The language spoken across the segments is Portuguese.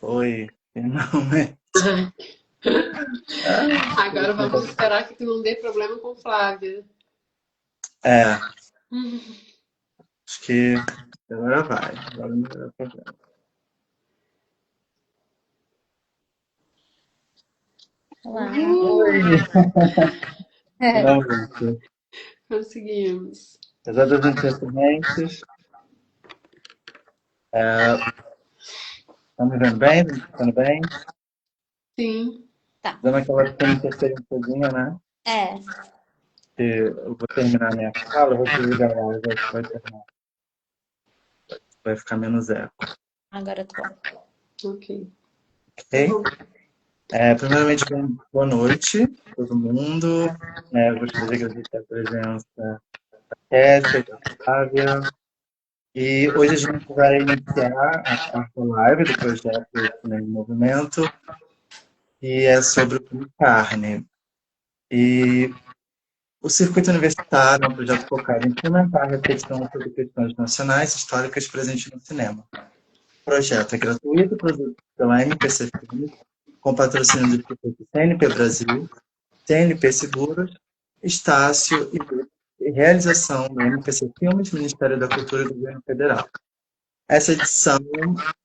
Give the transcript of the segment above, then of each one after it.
Oi, finalmente. Ah, Agora vamos esperar que tu não dê problema com Flávia. é, acho que agora vai. Agora não vai dar problema. Olá. Uhul! Oi, finalmente. Conseguimos. Apesar das antecedentes, estão me vendo bem? Estão me escutando bem? Sim. Tá. Dando aquela interferênciazinha, né? É, Que eu vou terminar minha fala, eu vou desligar a live, acho que vai ficar menos eco. agora tá bom. Ok. Tá Ok? bom. Primeiramente, boa noite, todo mundo. Eu gostaria de agradecer a presença da Kécia, da Flávia. E hoje a gente vai iniciar a quarta live do projeto Cinema em Movimento, que é sobre o filme Carne. E o Circuito Universitário é um projeto focado em fomentar a reflexão sobre questões nacionais e históricas presentes no cinema. O projeto é gratuito, produzido pela MPC Filmes, com patrocínio do Instituto CNP Brasil, CNP Seguros, Estácio e realização do MPC Filmes, Ministério da Cultura e Governo Federal. Essa edição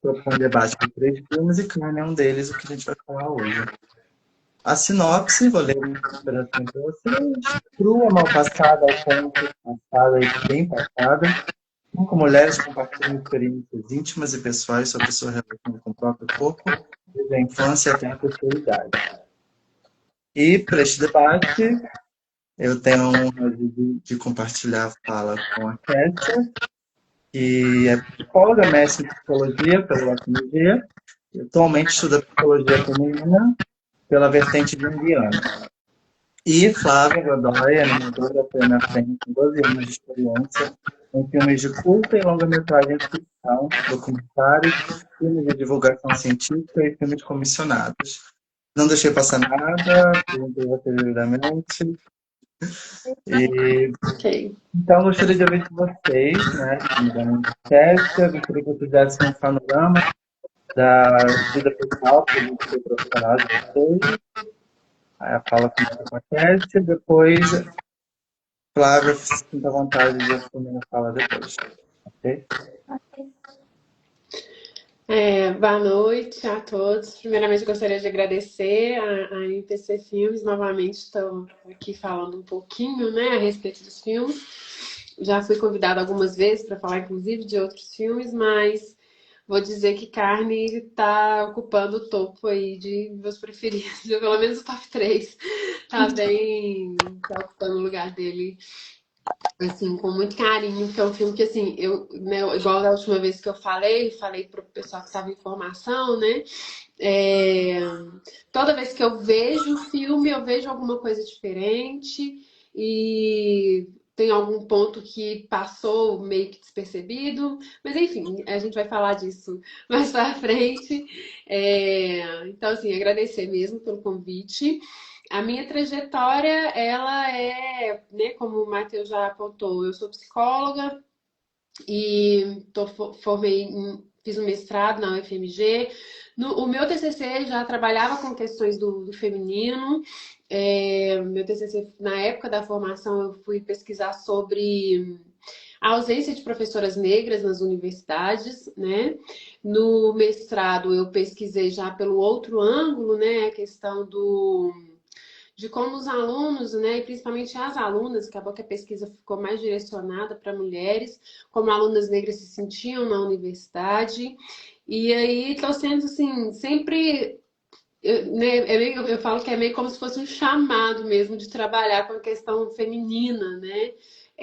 propõe debate de 3 filmes e Carne é um deles, o que a gente vai falar hoje. A sinopse, vou ler um pedacinho para vocês. Crua, mal passada ao ponto, passada e bem passada. 5 mulheres compartilham experiências íntimas e pessoais sobre sua relação com o próprio corpo, desde a infância até a terceira idade. E, para este debate, eu tenho a honra de compartilhar a fala com a Kécia, que é psicóloga, mestre em psicologia pela UFMG, e atualmente estuda psicologia feminina pela vertente junguiana. E Flávia Godoy, animadora plena frente, com 12 anos de experiência em filmes de culto e longa-metragem de ficção, documentários, filmes de divulgação científica e filmes comissionados. Não deixei passar nada, perguntei você devidamente. E, Ok. então, gostaria de ouvir de vocês, né, que me dão teste, gostaria que vocês dessem um panorama da vida pessoal, política e profissional de vocês. Aí a fala começa com a Kécia, depois Flávia, sinta à vontade de assumir a fala depois, ok? Boa noite a todos. Primeiramente, gostaria de agradecer a MPC Filmes. Novamente, estou aqui falando um pouquinho, né, a respeito dos filmes. Já fui convidada algumas vezes para falar, inclusive, de outros filmes, mas vou dizer que Carne está ocupando o topo aí de meus preferidos, pelo menos o top 3. Tá ocupando o lugar dele, assim, com muito carinho, porque é um filme que, assim, né, igual da última vez que eu falei pro pessoal que estava em formação, né? É, toda vez que eu vejo o filme, eu vejo alguma coisa diferente e tem algum ponto que passou meio que despercebido, mas enfim, a gente vai falar disso mais para frente. Então, assim, agradecer mesmo pelo convite. A minha trajetória, ela é, né, como o Matheus já apontou, eu sou psicóloga e fiz um mestrado na UFMG. O meu TCC já trabalhava com questões do feminino. Meu TCC, na época da formação, eu fui pesquisar sobre a ausência de professoras negras nas universidades, né? No mestrado, eu pesquisei já pelo outro ângulo, né? A questão de como os alunos, né, e principalmente as alunas, acabou que a pesquisa ficou mais direcionada para mulheres, como alunas negras se sentiam na universidade. E aí estou sendo assim, sempre. Né, eu falo que é meio como se fosse um chamado mesmo de trabalhar com a questão feminina, né?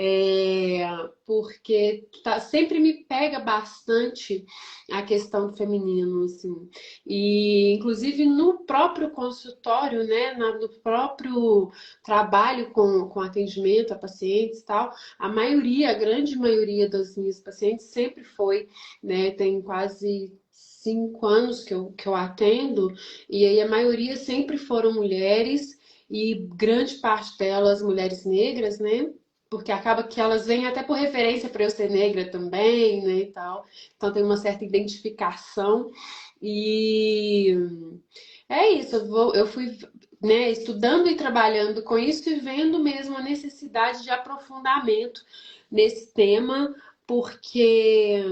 É, porque sempre me pega bastante a questão do feminino, assim. E, inclusive, no próprio consultório, né? No próprio trabalho com atendimento a pacientes e tal, a maioria, a grande maioria das minhas pacientes sempre foi, né? Tem quase 5 anos que eu atendo, e aí a maioria sempre foram mulheres, e grande parte delas mulheres negras, né? Porque acaba que elas vêm até por referência para eu ser negra também, né, e tal. Então tem uma certa identificação. E é isso, eu fui, né, estudando e trabalhando com isso e vendo mesmo a necessidade de aprofundamento nesse tema, porque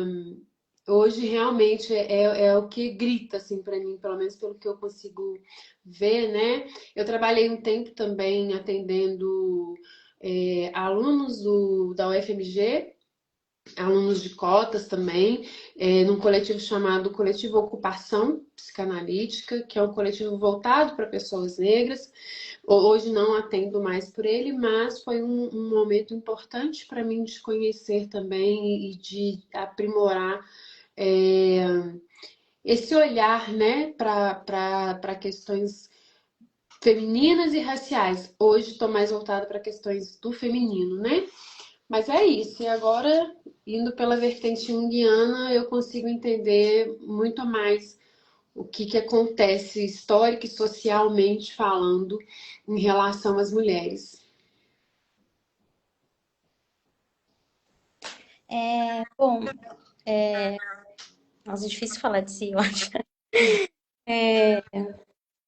hoje realmente é o que grita assim para mim, pelo menos pelo que eu consigo ver, né? Eu trabalhei um tempo também atendendo alunos da UFMG, alunos de cotas também, num coletivo chamado Coletivo Ocupação Psicanalítica, que é um coletivo voltado para pessoas negras. Hoje não atendo mais por ele, mas foi um momento importante para mim de conhecer também e de aprimorar é, esse olhar, né, para questões femininas e raciais. Hoje estou mais voltada para questões do feminino, né? Mas é isso. E agora, indo pela vertente junguiana, eu consigo entender muito mais o que acontece histórica e socialmente falando em relação às mulheres. Bom, nossa, é difícil falar de si, eu acho.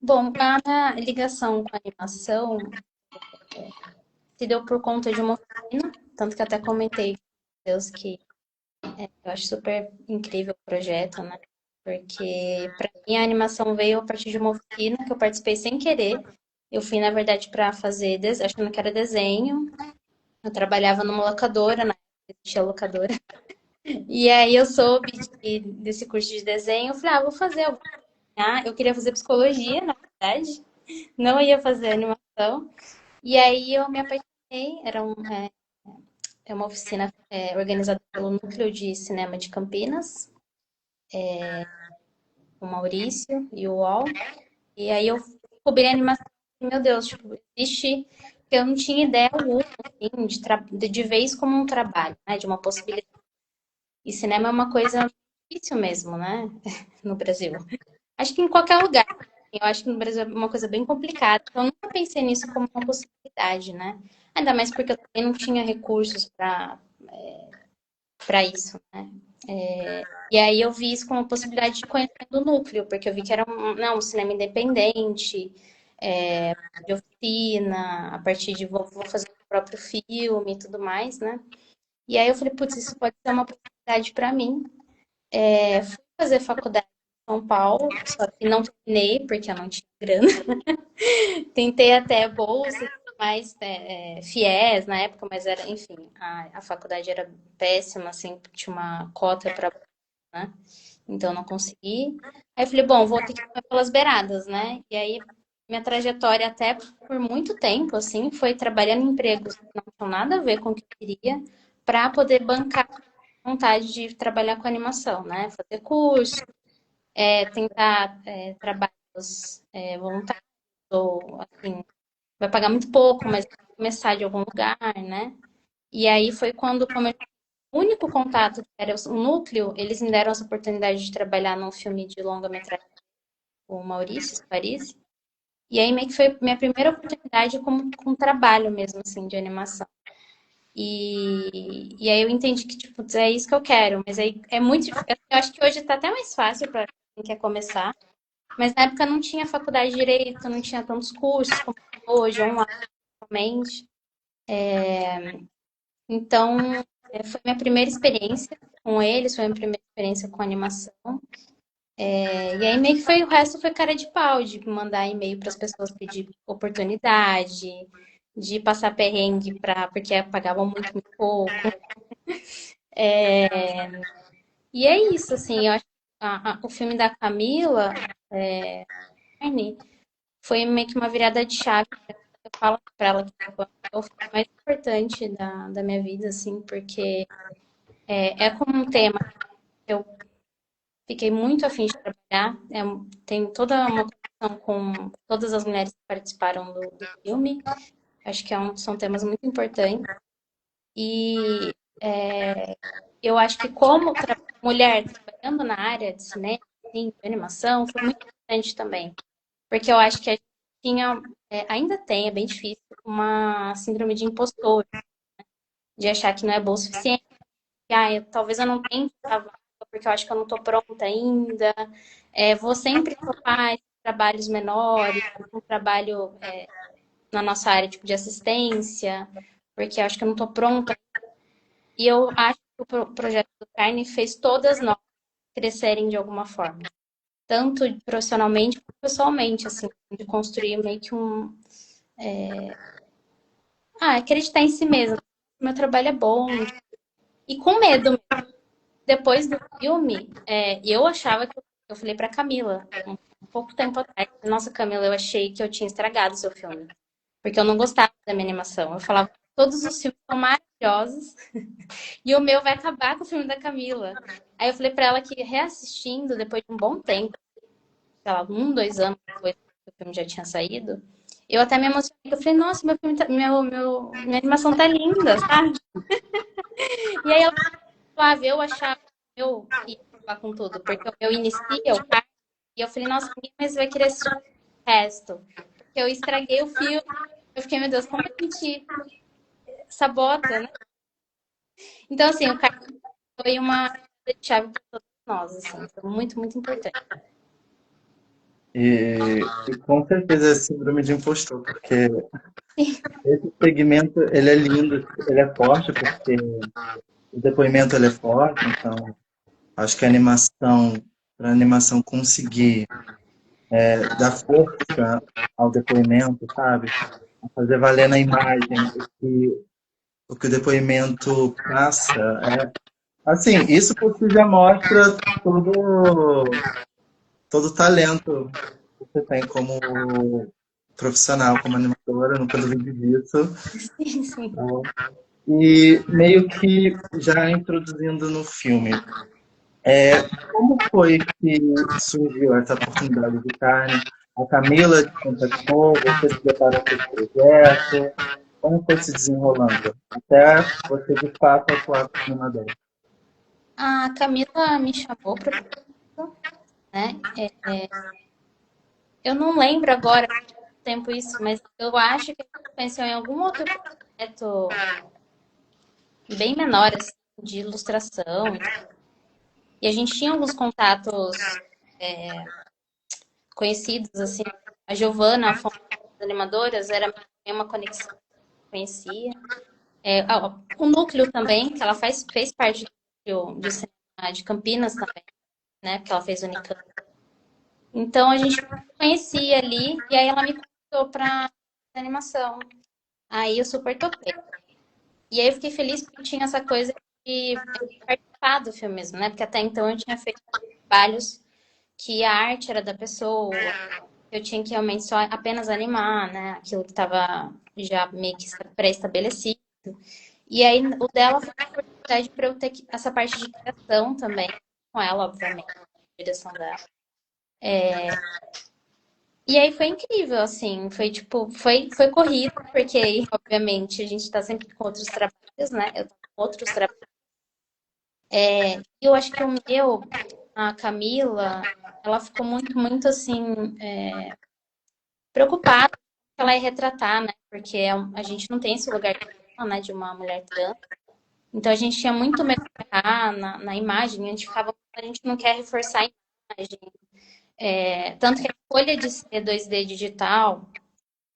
Bom, a minha ligação com a animação se deu por conta de uma oficina, tanto que até comentei com Deus que eu acho super incrível o projeto, né? Porque para mim a animação veio a partir de uma oficina que eu participei sem querer. Eu fui, na verdade, para fazer, achando que era desenho. Eu trabalhava numa locadora, na época existia locadora. E aí eu soube desse curso de desenho. Eu falei, vou fazer. Eu queria fazer psicologia, na verdade. Não ia fazer animação. E aí eu me apaixonei. É uma oficina organizada pelo Núcleo de Cinema de Campinas, o Maurício e o UOL. E aí eu descobri a animação. Meu Deus, tipo, existe. Eu não tinha ideia alguma, assim, de ver isso como um trabalho, né? De uma possibilidade. E cinema é uma coisa difícil mesmo, né? No Brasil. Acho que em qualquer lugar. Eu acho que no Brasil é uma coisa bem complicada. Então, eu nunca pensei nisso como uma possibilidade, né? Ainda mais porque eu também não tinha recursos para isso, né? E aí eu vi isso como uma possibilidade de conhecer o núcleo, porque eu vi que era um cinema independente, de oficina, a partir de vou fazer o próprio filme e tudo mais, né? E aí eu falei, putz, isso pode ser uma possibilidade para mim. Fui fazer faculdade em São Paulo, só que não terminei porque eu não tinha grana. Tentei até bolsa, mais FIES na época, mas era, enfim, a faculdade era péssima, assim, tinha uma cota para, né? Então eu não consegui. Aí eu falei, bom, vou ter que ir pelas beiradas, né? E aí minha trajetória até por muito tempo, assim, foi trabalhando em empregos que não tinham nada a ver com o que eu queria, para poder bancar a vontade de trabalhar com animação, né? Fazer curso, tentar trabalhos voluntários, ou assim, vai pagar muito pouco, mas vai começar de algum lugar, né? E aí foi quando o único contato que era o núcleo, eles me deram essa oportunidade de trabalhar num filme de longa-metragem com o Maurício Paris. E aí meio que foi minha primeira oportunidade com trabalho mesmo, assim, de animação. E aí eu entendi que, tipo, é isso que eu quero. Mas aí é muito difícil. Eu acho que hoje tá até mais fácil para quem quer começar. Mas na época não tinha faculdade de direito, não tinha tantos cursos como hoje, online, realmente. Então, foi minha primeira experiência com eles, foi minha primeira experiência com animação. E aí meio que foi, o resto foi cara de pau, de mandar e-mail para as pessoas pedir oportunidade, de passar perrengue porque pagavam muito, muito pouco. E é isso, assim, eu acho que o filme da Camila, Carne, foi meio que uma virada de chave. Eu falo para ela que é o filme mais importante da minha vida, assim, porque é como um tema que eu fiquei muito afim de trabalhar. Tem toda uma conexão com todas as mulheres que participaram do filme. Acho que são temas muito importantes. E eu acho que como mulher trabalhando na área de cinema, assim, de animação, foi muito importante também. Porque eu acho que a gente tinha, ainda tem, é bem difícil, uma síndrome de impostor, de achar que não é bom o suficiente. Talvez eu não tenha essa vaga porque eu acho que eu não estou pronta ainda. Vou sempre topar esses trabalhos menores, um trabalho na nossa área tipo, de assistência, porque eu acho que eu não estou pronta. E eu acho que o projeto do Carne fez todas nós crescerem de alguma forma. Tanto profissionalmente quanto pessoalmente, assim, de construir meio que acreditar em si mesmo. Meu trabalho é bom. E com medo. Depois do filme, eu achava que eu falei pra Camila, um pouco tempo atrás, nossa, Camila, eu achei que eu tinha estragado o seu filme. Porque eu não gostava da minha animação. Eu falava, todos os filmes são maravilhosos e o meu vai acabar com o filme da Camila. Aí eu falei pra ela que reassistindo, depois de um bom tempo, sei lá, 2 anos depois que o filme já tinha saído, eu até me emocionei. Eu falei, nossa, meu filme minha animação tá linda, sabe? E aí ela falava, eu achava que eu ia acabar com tudo, porque o meu inicia, o par, e eu falei, nossa, ninguém mais vai querer assistir o resto. Porque eu estraguei o filme. Eu fiquei, meu Deus, como a gente sabota, né? Então, assim, o cara foi uma chave para todos nós, assim, foi muito, muito importante. E com certeza é síndrome de impostor, porque esse segmento, ele é lindo, ele é forte, porque o depoimento ele é forte, então acho que a animação, para a animação conseguir dar força ao depoimento, sabe? A fazer valer na imagem o que o depoimento passa. Assim, isso por si já mostra todo o talento que você tem como profissional, como animadora, eu nunca duvide disso. Sim, sim. E meio que já introduzindo no filme, como foi que surgiu essa oportunidade de carne? A Camila te contactou, você se deparou com esse projeto? Como foi se desenrolando? Até você, de fato, atuar como animadora. A Camila me chamou para né? Eu não lembro agora quanto tempo isso, mas eu acho que a gente pensou em algum outro projeto bem menor, assim, de ilustração. E a gente tinha alguns contatos conhecidos, assim. A Giovana, a fonte das animadoras, era uma conexão que eu conhecia. O núcleo também, que ela fez parte do núcleo de cinema de Campinas também, né? Porque ela fez Unicamp. Então a gente conhecia ali, e aí ela me convidou para animação. Aí eu super topei. E aí eu fiquei feliz porque tinha essa coisa de participar do filme mesmo, né? Porque até então eu tinha feito trabalhos que a arte era da pessoa, eu tinha que realmente só apenas animar, né? Aquilo que estava já meio que pré-estabelecido. E aí o dela foi uma oportunidade para eu ter essa parte de criação também, com ela, obviamente, a direção dela. E aí foi incrível, assim, foi tipo, foi corrido, porque obviamente a gente tá sempre com outros trabalhos, né? Eu tô com outros trabalhos. E eu acho que o meu, a Camila, ela ficou muito, muito assim, preocupada com o que ela ia retratar, né? Porque a gente não tem esse lugar de fala, né, de uma mulher trans. Então a gente tinha muito medo de errar na imagem, a gente não quer reforçar a imagem. Tanto que a escolha de ser 2D digital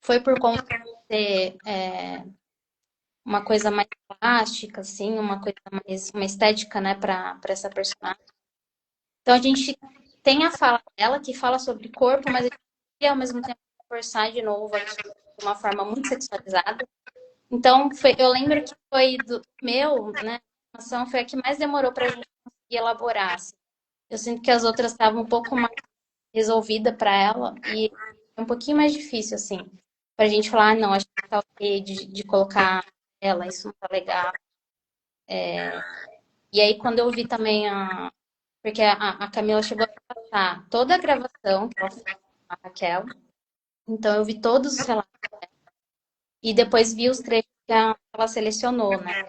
foi por conta de ser uma coisa mais plástica, assim, uma coisa mais, uma estética, né, para essa personagem. Então a gente tem a fala dela que fala sobre corpo, mas a gente queria ao mesmo tempo forçar de novo aqui de uma forma muito sexualizada. Então eu lembro que foi do meu, né, a animação foi a que mais demorou para a gente conseguir elaborar. Assim. Eu sinto que as outras estavam um pouco mais resolvida para ela e é um pouquinho mais difícil, assim, pra gente falar, não, acho que tá ok de colocar ela, isso não tá legal. E aí, quando eu vi também porque a Camila chegou a passar toda a gravação que ela fez com a Raquel, então eu vi todos os relatos e depois vi os trechos que ela selecionou, né?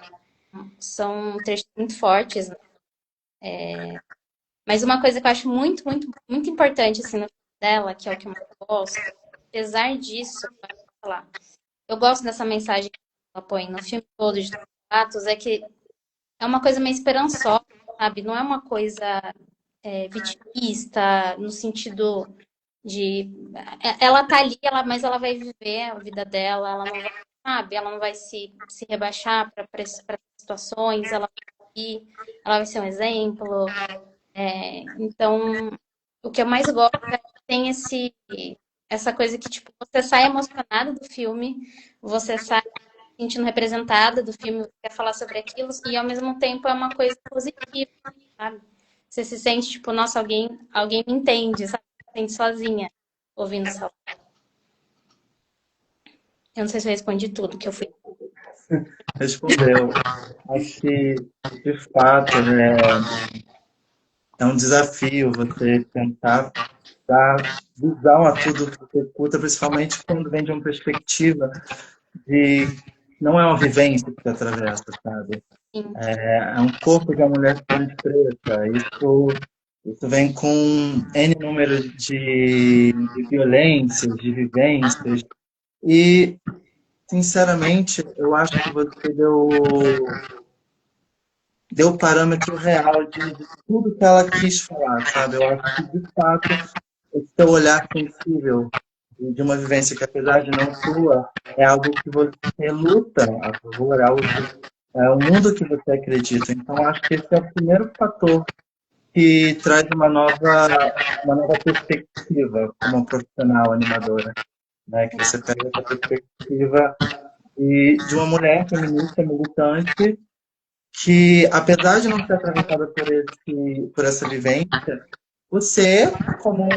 São trechos muito fortes, né? Mas uma coisa que eu acho muito, muito, muito importante, assim, no filme dela, que é o que eu mais gosto, apesar disso, falar. Eu gosto dessa mensagem que ela põe no filme todo de Atos, é que é uma coisa meio esperançosa, sabe? Não é uma coisa vitimista, no sentido de ela tá ali, mas ela vai viver a vida dela, ela não vai, sabe, ela não vai se rebaixar para situações, ela vai ser um exemplo. Então, o que eu mais gosto é que tem essa coisa que, tipo, você sai emocionada do filme, você sai se sentindo representada do filme, você quer falar sobre aquilo, e ao mesmo tempo é uma coisa positiva, sabe? Você se sente, tipo, nossa, alguém me entende, sabe? Você se sente sozinha ouvindo essa. Eu não sei se eu respondi tudo que eu fui. Respondeu. Acho que, de fato, é um desafio você tentar dar visão a tudo que você escuta, principalmente quando vem de uma perspectiva de não é uma vivência que você atravessa, sabe? Sim, É um corpo de uma mulher trans preta. Isso vem com N número de violências, de vivências. E, sinceramente, eu acho que você deu o parâmetro real de tudo que ela quis falar, sabe? Eu acho que, de fato, esse seu olhar sensível de uma vivência que, apesar de não sua, é algo que você luta a favor, é o mundo que você acredita. Então, acho que esse é o primeiro fator que traz uma nova perspectiva como profissional animadora, né? Que você pega essa perspectiva de uma mulher feminista militante que, apesar de não ser atravessada por essa vivência, você, como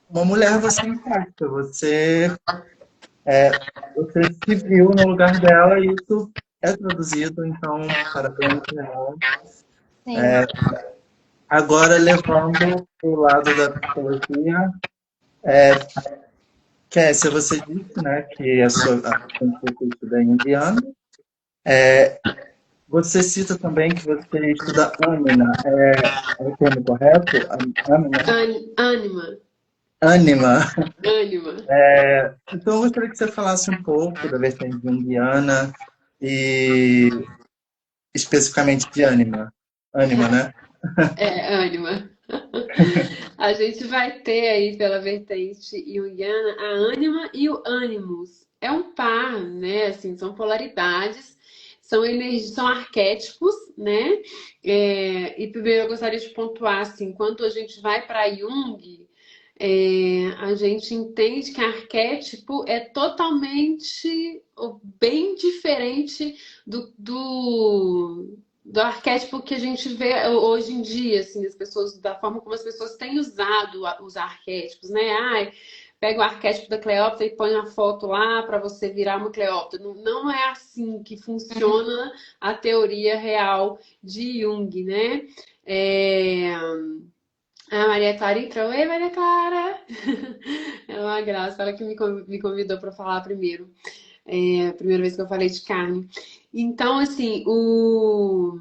uma mulher, você impacta, você se viu no lugar dela e isso é traduzido, então, parabéns, real. sim. Agora, levando para o lado da psicologia, Kessia, você disse, né, que a sua estuda em indiano. Você cita também que você estuda Ânima. É o termo correto? Ânima? Ânima. Ânima. Ânima. Então, eu gostaria que você falasse um pouco da vertente junguiana e especificamente de Ânima. Ânima, né? Ânima. A gente vai ter aí pela vertente junguiana a ânima e o ânimos. É um par, né? Assim, são polaridades, são energias, são arquétipos, né? E primeiro eu gostaria de pontuar assim, quando a gente vai para Jung, a gente entende que arquétipo é totalmente ou bem diferente do arquétipo que a gente vê hoje em dia, assim, as pessoas, da forma como as pessoas têm usado os arquétipos, né? Ai, pega o arquétipo da Cleópatra e põe a foto lá para você virar uma Cleópatra. Não, não é assim que funciona a teoria real de Jung, né? A Maria Clara entrou. Oi, Maria Clara! É uma graça, ela que me convidou para falar primeiro. A primeira vez que eu falei de carne. Então, assim, o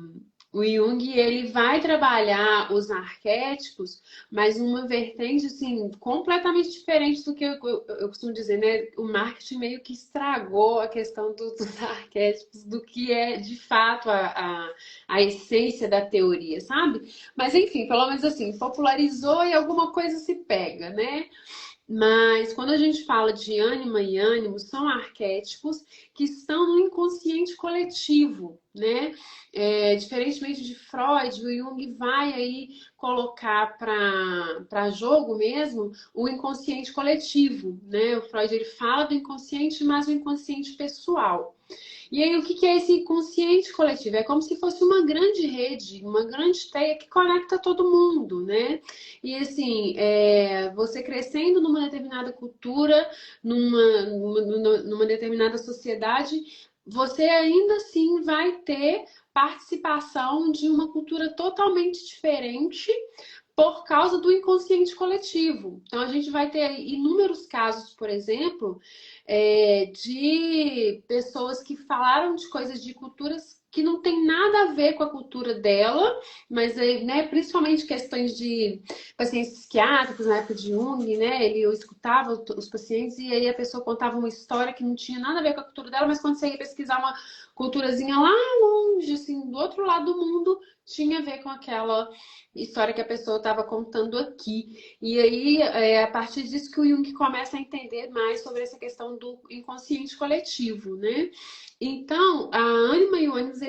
Jung, ele vai trabalhar os arquétipos, mas numa vertente, assim, completamente diferente do que eu costumo dizer, né? O marketing meio que estragou a questão dos arquétipos, do que é, de fato, a essência da teoria, sabe? Mas, enfim, pelo menos assim, popularizou e alguma coisa se pega, né? Mas quando a gente fala de ânima e ânimo, são arquétipos que estão no inconsciente coletivo, né? Diferentemente de Freud, o Jung vai aí colocar para jogo mesmo o inconsciente coletivo, né? O Freud ele fala do inconsciente, mas o inconsciente pessoal. E aí, o que é esse inconsciente coletivo? É como se fosse uma grande rede, uma grande teia que conecta todo mundo, né? E assim, você crescendo numa determinada cultura, numa determinada sociedade, você ainda assim vai ter participação de uma cultura totalmente diferente por causa do inconsciente coletivo. Então, a gente vai ter inúmeros casos, por exemplo, de pessoas que falaram de coisas de culturas que não tem nada a ver com a cultura dela, mas, né, principalmente questões de pacientes psiquiátricos, na época de Jung, né, eu escutava os pacientes e aí a pessoa contava uma história que não tinha nada a ver com a cultura dela, mas quando você ia pesquisar uma culturazinha lá longe, assim, do outro lado do mundo, tinha a ver com aquela história que a pessoa estava contando aqui. E aí, a partir disso que o Jung começa a entender mais sobre essa questão do inconsciente coletivo, né? Então, a ânima e o ânimos,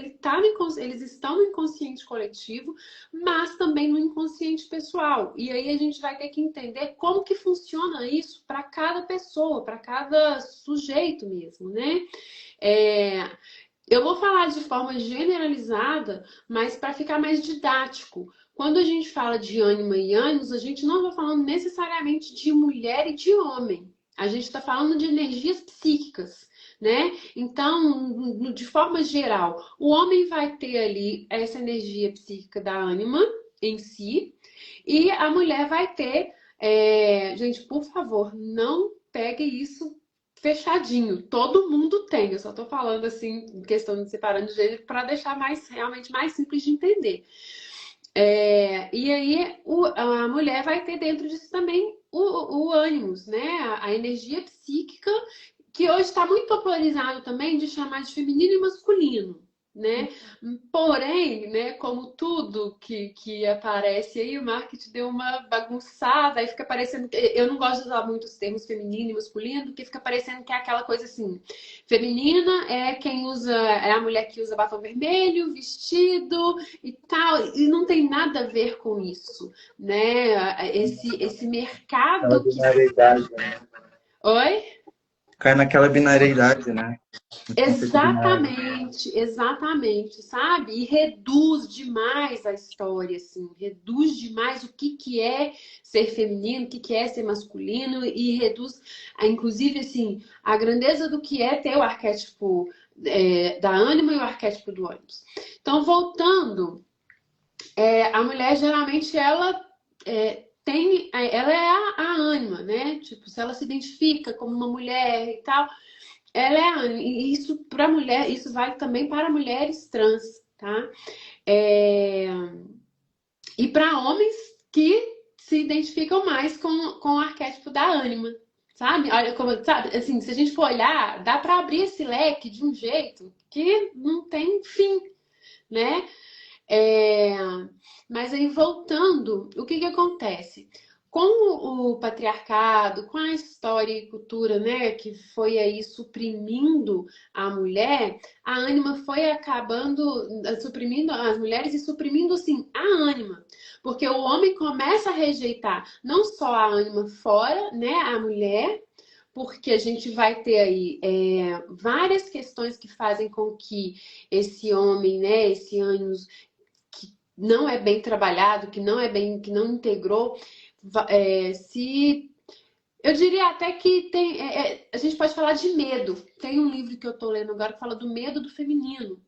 eles estão no inconsciente coletivo, mas também no inconsciente pessoal. E aí a gente vai ter que entender como que funciona isso para cada pessoa, para cada sujeito mesmo, né? Eu vou falar de forma generalizada, mas para ficar mais didático. Quando a gente fala de ânima e ânimos, a gente não está falando necessariamente de mulher e de homem. A gente está falando de energias psíquicas, né? Então, de forma geral, o homem vai ter ali essa energia psíquica da ânima em si, e a mulher vai ter. Gente, por favor, não pegue isso fechadinho. Todo mundo tem. Eu só tô falando assim, questão de separando de gênero, para deixar realmente mais simples de entender. E aí a mulher vai ter dentro disso também o ânimos, né? A energia psíquica, que hoje está muito popularizado também de chamar de feminino e masculino, né? Porém, né, como tudo que aparece aí, o marketing deu uma bagunçada, aí fica parecendo que... Eu não gosto de usar muito os termos feminino e masculino, porque fica parecendo que é aquela coisa assim, feminina é quem usa, é a mulher que usa batom vermelho, vestido e tal, e não tem nada a ver com isso, né? Esse Aquela mercado que... binariedade, né? Oi? Cai naquela binariedade, né? No conceito binário. Exatamente, sabe? E reduz demais a história, assim, reduz demais o que é ser feminino, o que é ser masculino, e reduz, inclusive, assim, a grandeza do que é ter o arquétipo da ânima e o arquétipo do ânimos. Então, voltando, a mulher geralmente ela ela é a ânima, né? Tipo, se ela se identifica como uma mulher e tal, ela é a ânima. E isso para mulher, isso vale também para mulheres trans, tá? E para homens que se identificam mais com o arquétipo da ânima, sabe? Olha como, sabe, assim, se a gente for olhar, dá para abrir esse leque de um jeito que não tem fim, né? Mas aí, voltando, o que acontece? Com o patriarcado, com a história e cultura, né, que foi aí suprimindo a mulher, a ânima foi acabando suprimindo as mulheres e suprimindo, assim, a ânima. Porque o homem começa a rejeitar não só a ânima fora, né, a mulher, porque a gente vai ter aí várias questões que fazem com que esse homem, né, esse ânimos não é bem trabalhado, que não integrou, eu diria até que a gente pode falar de medo. Tem um livro que eu estou lendo agora que fala do medo do feminino.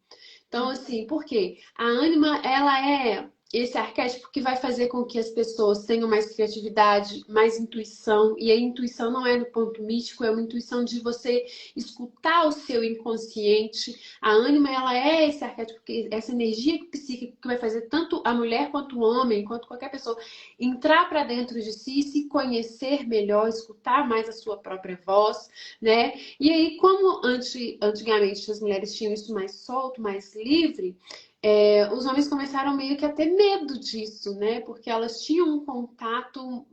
Então, assim, por quê? A ânima, ela é esse arquétipo que vai fazer com que as pessoas tenham mais criatividade, mais intuição. E a intuição não é no ponto místico, é uma intuição de você escutar o seu inconsciente. A ânima, ela é esse arquétipo, essa energia psíquica que vai fazer tanto a mulher quanto o homem, quanto qualquer pessoa, entrar para dentro de si, se conhecer melhor, escutar mais a sua própria voz, né? E aí, como antigamente as mulheres tinham isso mais solto, mais livre, os homens começaram meio que a ter medo disso, né? Porque elas tinham um contato,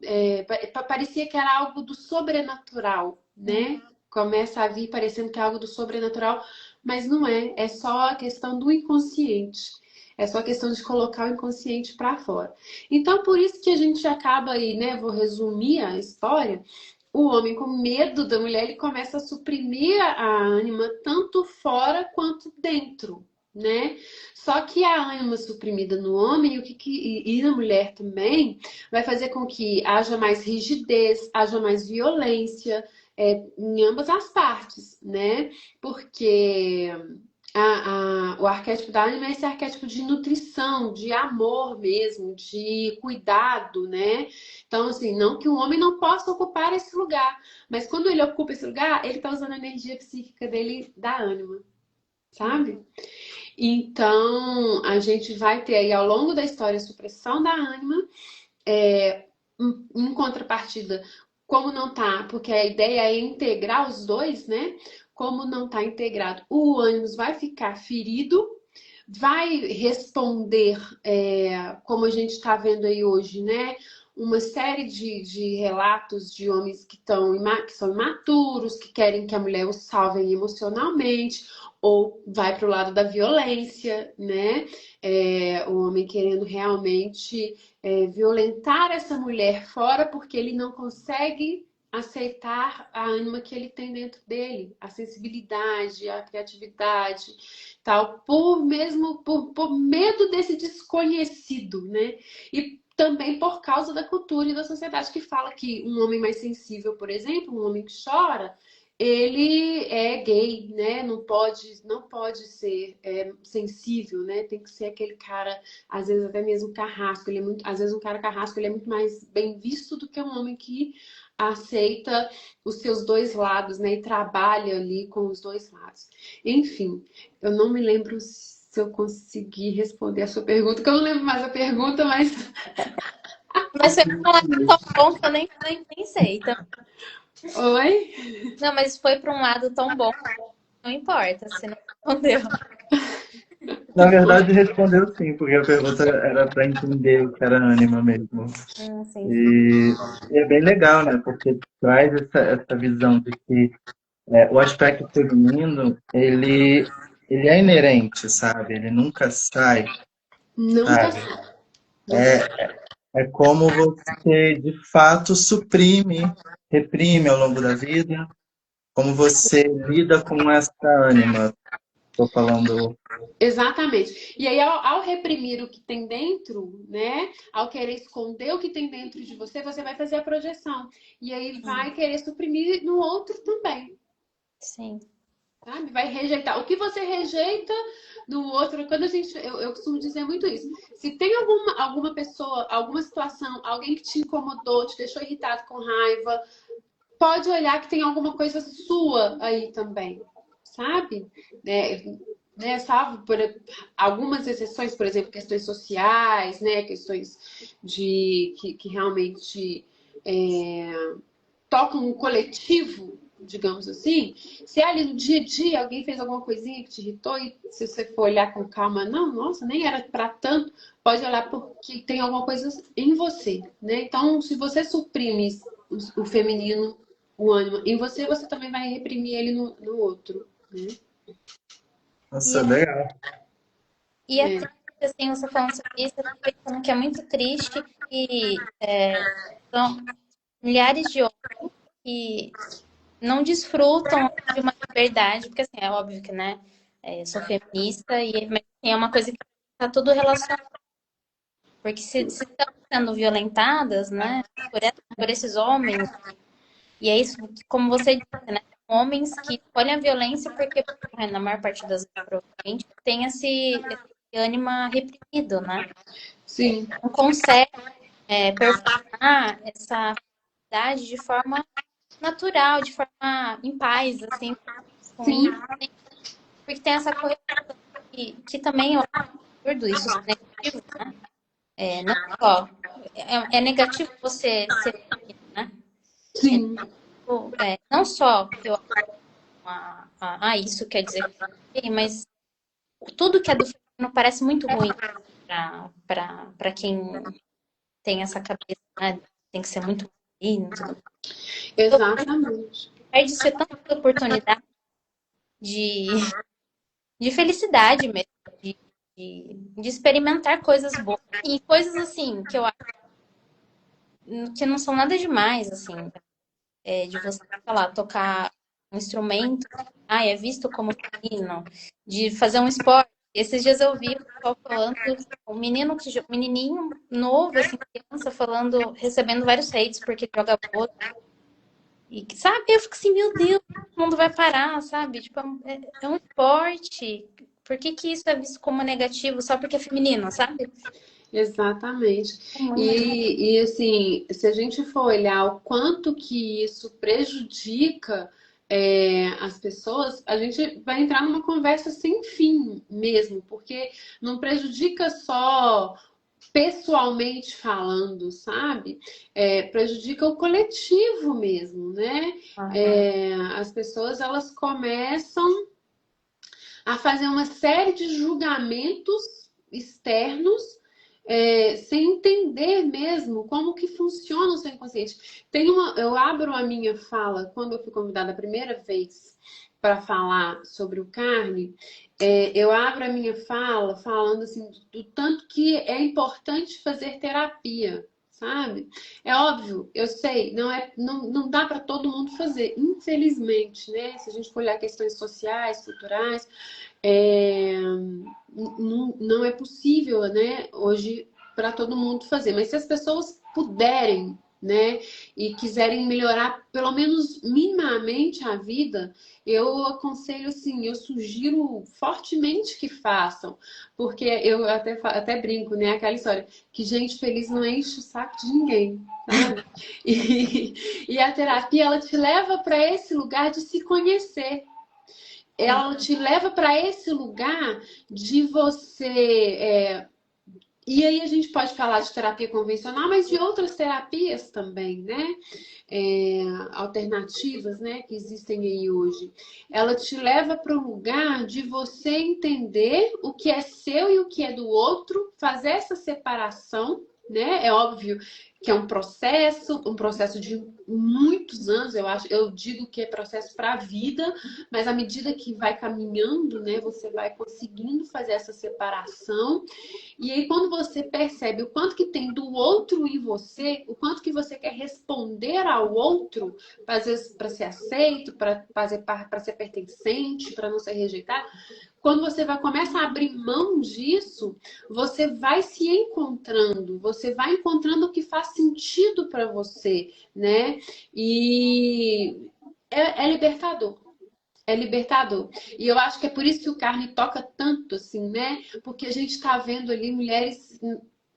parecia que era algo do sobrenatural, né? Começa a vir parecendo que é algo do sobrenatural, mas não é. É só a questão do inconsciente. É só a questão de colocar o inconsciente para fora. Então, por isso que a gente acaba aí, né? Vou resumir a história. O homem, com medo da mulher, ele começa a suprimir a ânima tanto fora quanto dentro, né? Só que a ânima suprimida no homem e na mulher também vai fazer com que haja mais rigidez, haja mais violência em ambas as partes, né? Porque o arquétipo da ânima é esse arquétipo de nutrição, de amor mesmo, de cuidado, né? Então, assim, não que o homem não possa ocupar esse lugar, mas quando ele ocupa esse lugar, ele tá usando a energia psíquica dele da ânima, sabe? Então, a gente vai ter aí ao longo da história a supressão da ânima, em contrapartida, como não tá, porque a ideia é integrar os dois, né? Como não tá integrado, o ânimos vai ficar ferido, vai responder, como a gente está vendo aí hoje, né? Uma série de relatos de homens que são imaturos, que querem que a mulher os salve emocionalmente, ou vai para o lado da violência, né? O homem querendo realmente violentar essa mulher fora porque ele não consegue aceitar a ânima que ele tem dentro dele, a sensibilidade, a criatividade, tal, por medo desse desconhecido, né? E também por causa da cultura e da sociedade que fala que um homem mais sensível, por exemplo, um homem que chora, ele é gay, né? Não pode ser sensível, né? Tem que ser aquele cara, às vezes até mesmo carrasco. Às vezes um cara carrasco ele é muito mais bem visto do que um homem que aceita os seus dois lados, né? E trabalha ali com os dois lados. Enfim, eu não me lembro se eu consegui responder a sua pergunta, que eu não lembro mais a pergunta, mas. Mas foi um lado tão bom que eu nem sei. Então... Oi? Não, mas foi para um lado tão bom, não importa se não respondeu. Na verdade, respondeu sim, porque a pergunta era para entender o que era ânima mesmo. Sim. E é bem legal, né? Porque traz essa visão de que o aspecto feminino, ele é inerente, sabe? Ele nunca sai, Nunca sabe? sei. É como você, de fato, reprime ao longo da vida, como você lida com essa ânima. Estou falando. Exatamente. E aí, ao reprimir o que tem dentro, né? Ao querer esconder o que tem dentro de você, você vai fazer a projeção. E aí vai querer suprimir no outro também. Sim. Sabe? Vai rejeitar. O que você rejeita no outro, quando eu costumo dizer muito isso. Se tem alguma pessoa, alguma situação, alguém que te incomodou, te deixou irritado com raiva, pode olhar que tem alguma coisa sua aí também, sabe? Salvo por algumas exceções, por exemplo, questões sociais, né? Questões que realmente tocam um coletivo, digamos assim. Se ali no dia a dia alguém fez alguma coisinha que te irritou e se você for olhar com calma, não, nossa, nem era para tanto, pode olhar porque tem alguma coisa em você, né? Então, se você suprime o feminino, o ânimo em você, você também vai reprimir ele no outro, né? Nossa, legal. E é triste, assim, você falando sobre isso, eu tô pensando que é muito triste que são milhares de homens que não desfrutam de uma liberdade, porque assim, é óbvio que, né, eu sou feminista, mas assim, é uma coisa que está tudo relacionado. Porque se estão sendo violentadas, né, por esses homens, e é isso, como você disse, né, homens que escolhem a violência porque, na maior parte das vezes, provavelmente, tem esse ânima reprimido, né? Sim. Não consegue performar essa atividade de forma natural, de forma em paz, assim, com Sim. isso, porque tem essa correlação que também é absurdo, isso é negativo, né? Não só é negativo você ser feminino, né? Sim. Não só eu isso quer dizer que mas tudo que é do feminino parece muito ruim para quem tem essa cabeça, né? Tem que ser muito feminino, tudo. Exatamente. Perde-se tanta oportunidade de felicidade mesmo, de experimentar coisas boas e coisas assim que eu acho que não são nada demais, assim, de você, sei lá, tocar um instrumento, é visto como feminino, de fazer um esporte. Esses dias eu vi o pessoal falando, um menininho novo, assim, criança, falando, recebendo vários hates porque joga vôlei. E, sabe, eu fico assim, meu Deus, o mundo vai parar, sabe? Tipo, é um esporte. Por que isso é visto como negativo só porque é feminino, sabe? Exatamente. Muito. E assim, se a gente for olhar o quanto que isso prejudica as pessoas, a gente vai entrar numa conversa sem fim mesmo, porque não prejudica só pessoalmente falando, sabe? Prejudica o coletivo mesmo, né? As pessoas, elas começam a fazer uma série de julgamentos externos, sem entender mesmo como que funciona o seu inconsciente. Eu abro a minha fala, quando eu fui convidada a primeira vez para falar sobre o Carne, eu abro a minha fala falando assim, do tanto que é importante fazer terapia, sabe? É óbvio, eu sei, não dá para todo mundo fazer, infelizmente, né? Se a gente for olhar questões sociais, culturais, não é possível, né, hoje para todo mundo fazer. Mas se as pessoas puderem, né, e quiserem melhorar pelo menos minimamente a vida, eu aconselho assim, eu sugiro fortemente que façam, porque eu até brinco, né, aquela história que gente feliz não enche o saco de ninguém, sabe? E a terapia, ela te leva para esse lugar de se conhecer. Ela te leva para esse lugar de você. E aí a gente pode falar de terapia convencional, mas de outras terapias também, né? Alternativas, né? Que existem aí hoje. Ela te leva para o lugar de você entender o que é seu e o que é do outro, fazer essa separação, né? É óbvio que é um processo de muitos anos, eu digo que é processo para a vida, mas à medida que vai caminhando, né, você vai conseguindo fazer essa separação. E aí, quando você percebe o quanto que tem do outro em você, o quanto que você quer responder ao outro, às vezes para ser aceito, para ser pertencente, para não ser rejeitado, quando você começa a abrir mão disso, você vai se encontrando, você vai encontrando o que faz sentido para você, né? E é libertador. É libertador. E eu acho que é por isso que o Carne toca tanto, assim, né? Porque a gente está vendo ali mulheres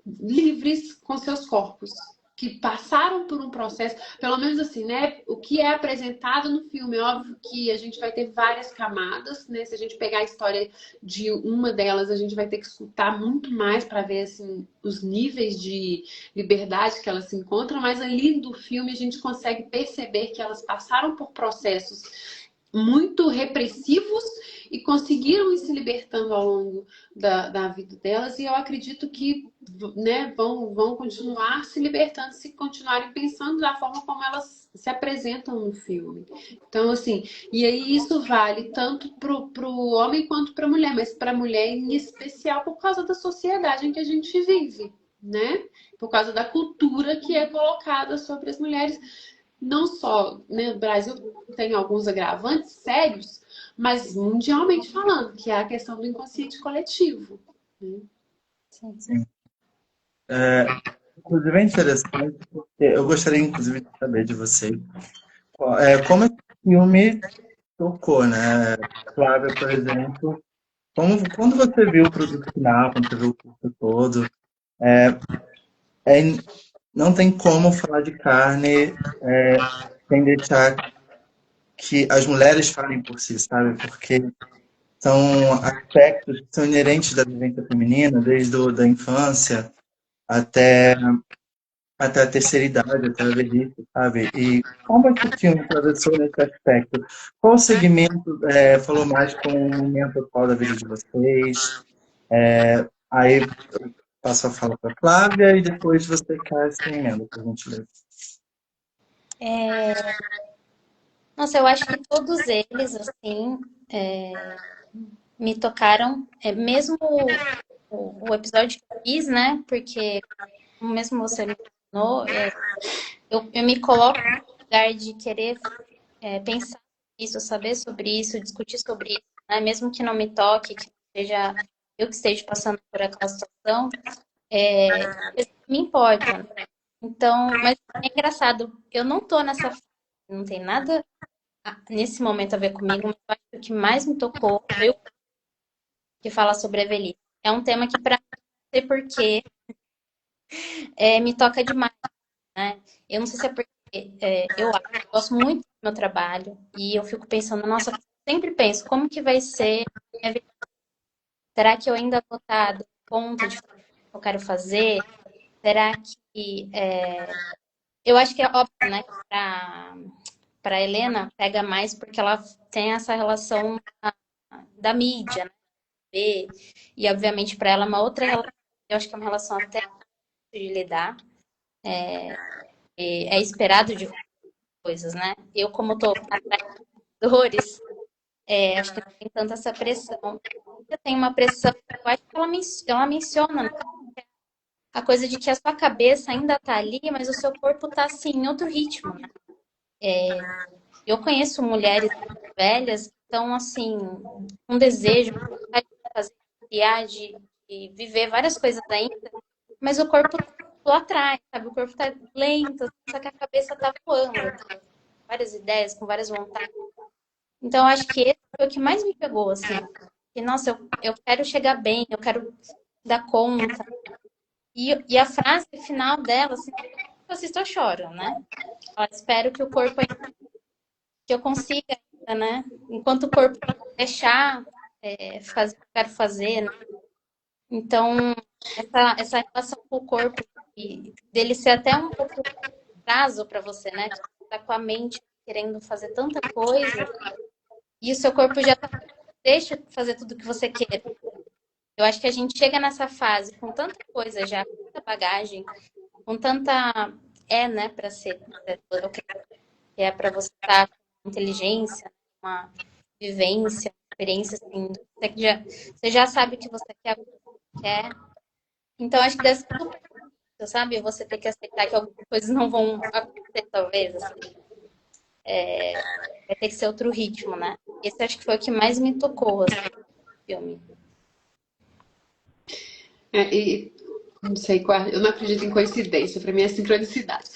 livres com seus corpos, que passaram por um processo, pelo menos assim, né? O que é apresentado no filme, é óbvio que a gente vai ter várias camadas, né? Se a gente pegar a história de uma delas, a gente vai ter que escutar muito mais para ver assim os níveis de liberdade que elas se encontram, mas ali do filme a gente consegue perceber que elas passaram por processos muito repressivos e conseguiram ir se libertando ao longo da vida delas, e eu acredito que, né, vão continuar se libertando se continuarem pensando da forma como elas se apresentam no filme. Então, assim, e aí isso vale tanto para o homem quanto para a mulher, mas para a mulher em especial por causa da sociedade em que a gente vive, né? Por causa da cultura que é colocada sobre as mulheres. Não só, né, no Brasil tem alguns agravantes sérios, mas mundialmente falando, que é a questão do inconsciente coletivo, né? Sim. Inclusive é interessante, porque eu gostaria, inclusive, de saber de você como esse filme tocou, né? Flávia, por exemplo, quando você viu o produto final, quando você viu o curso todo, é, não tem como falar de Carne sem deixar que as mulheres falem por si, sabe? Porque são aspectos que são inerentes da vivência feminina, da infância até, até a terceira idade, até a velhice, sabe? E como esse filme atravessou nesse aspecto? Qual segmento falou mais com o momento atual da vida de vocês? Aí eu passo a fala para a Flávia e depois você cai essa emenda, por gentileza. Nossa, eu acho que todos eles, assim, me tocaram, mesmo o episódio que eu fiz, né? Porque, como mesmo você me falou, eu me coloco no lugar de querer pensar isso, saber sobre isso, discutir sobre isso, né? Mesmo que não me toque, que seja eu que esteja passando por aquela situação, isso me importa, né? Então, mas é engraçado, eu não tô nessa fase, não tem nada nesse momento a ver comigo, mas eu acho que o que mais me tocou foi o que fala sobre a velhice. É um tema que, para mim, não sei porquê, me toca demais, né? Eu não sei se é porque eu gosto muito do meu trabalho e eu fico pensando, nossa, eu sempre penso, como que vai ser minha vida? Será que eu ainda vou estar do ponto de fazer o que eu quero fazer? Será que... eu acho que é óbvio, né? Para Helena, pega mais porque ela tem essa relação da mídia, né? E, obviamente, para ela é uma outra relação. Eu acho que é uma relação até de lidar. É esperado de coisas, né? Eu, como estou atrás de dores, acho que não tem tanta essa pressão. Eu tenho uma pressão, eu acho que ela menciona, né? A coisa de que a sua cabeça ainda tá ali, mas o seu corpo tá assim, em outro ritmo, né? Eu conheço mulheres velhas que estão assim, com desejo de fazer, criar, de viver várias coisas ainda, mas o corpo tá lá atrás, sabe? O corpo tá lento, só que a cabeça tá voando, tá? Várias ideias, com várias vontades. Então, eu acho que esse foi o que mais me pegou, assim. E, nossa, eu quero chegar bem, eu quero dar conta. E a frase final dela, assim, eu assisto, eu choro, né? Eu espero que o corpo, que eu consiga ainda, né? Enquanto o corpo deixar fazer o que eu quero fazer, né? Então, essa relação com o corpo, dele ser até um pouco prazo para você, né? Que você tá com a mente querendo fazer tanta coisa, e o seu corpo já deixa fazer tudo o que você quer. Eu acho que a gente chega nessa fase com tanta coisa já, com tanta bagagem, com tanta. Né, para ser o que para você estar com inteligência, uma vivência, uma experiência assim, você já sabe o que você quer. Então, acho que deve ser super difícil, sabe? Você ter que aceitar que algumas coisas não vão acontecer, talvez, assim. Vai ter que ser outro ritmo, né? Esse acho que foi o que mais me tocou, assim, no filme. E não sei qual, eu não acredito em coincidência, para mim é sincronicidade.